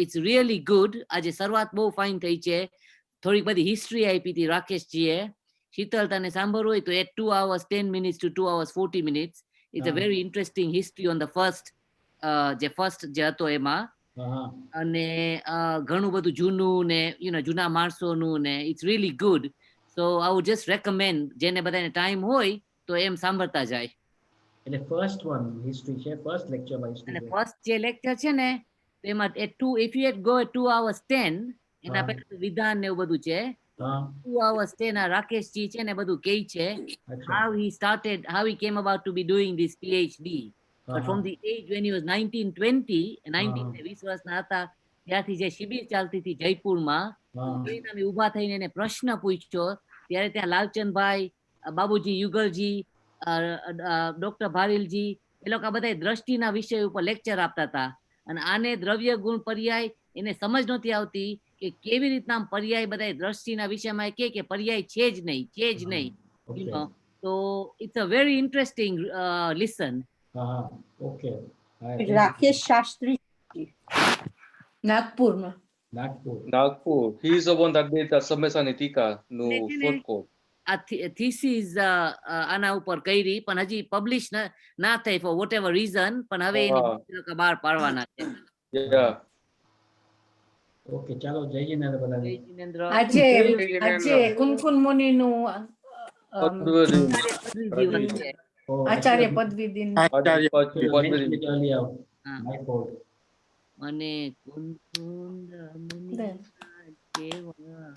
ઇટ્સ રિયલી ગુડ. આજે શરૂઆત બહુ ફાઇન થઈ છે. થોડીક બધી હિસ્ટ્રી આપી હતી રાકેશજીએ. શીતલ તને સાંભળવું હોય તો at 2 hours 10 minutes to 2 hours 40 minutes. It's a very interesting history on the first જે હતો એમાં અને ઘણું બધું જૂનું ને જૂના માણસોનું ને it's really good. So I would just recommend જેને બધાને ટાઈમ હોય તો એમ સાંભળતા જાય. એટલે ફર્સ્ટ વન હિસ્ટ્રી છે ફર્સ્ટ લેક્ચરમાં હિસ્ટ્રી અને ફર્સ્ટ જે લેક્ચર છે ને એમાં if you go at 2 hours 10 એના પહેલા વિધાન ને એવું બધું છે. 2 hours 10 આ રાકેશજી છે ને બધું કહે છે how he came about to be doing this PhD. But from the age when he was 19-20 વર્ષના હતા ત્યારથી જે શિબિર ચાલતી હતી જયપુરમાં તમે ઉભા થઈને એને પ્રશ્ન પૂછ્યો ત્યારે ત્યાં લાલચંદભાઈ બાબુજી યુગલજી ડોક્ટર ભારીલજી એ લોકો બધા દ્રષ્ટિના વિષય ઉપર લેક્ચર આપતા હતા અને આને દ્રવ્ય ગુણ પર્યાય એને સમજ નહોતી આવતી કે કેવી રીતના પર્યાય બધા દ્રષ્ટિના વિષયમાં કે પર્યાય છે જ નહીં. તો it's a very interesting listen હા હા ઓકે રાકેશ શાસ્ત્રી નાગપુરમાં. Nagpur. Nagpur. He is the one that did the Samesani Tika no ને છે ને, fourth court. આ થીસીસ આના ઉપર કરી પણ હજી પબ્લિશ ના થઈ ફોર વોટ એવર રીઝન, પણ હવે એની બહાર પાડવાના છે. Yeah. ઓકે ચાલો જય જિનેન્દ્ર બધાને. જય જિનેન્દ્ર. આજે કુનકુન મુનિનું Padvadi. જીવન છે. આચાર્ય પદવી દિન. Padvadi. હા. My fault. અને કુનકુન મુનિ કેવા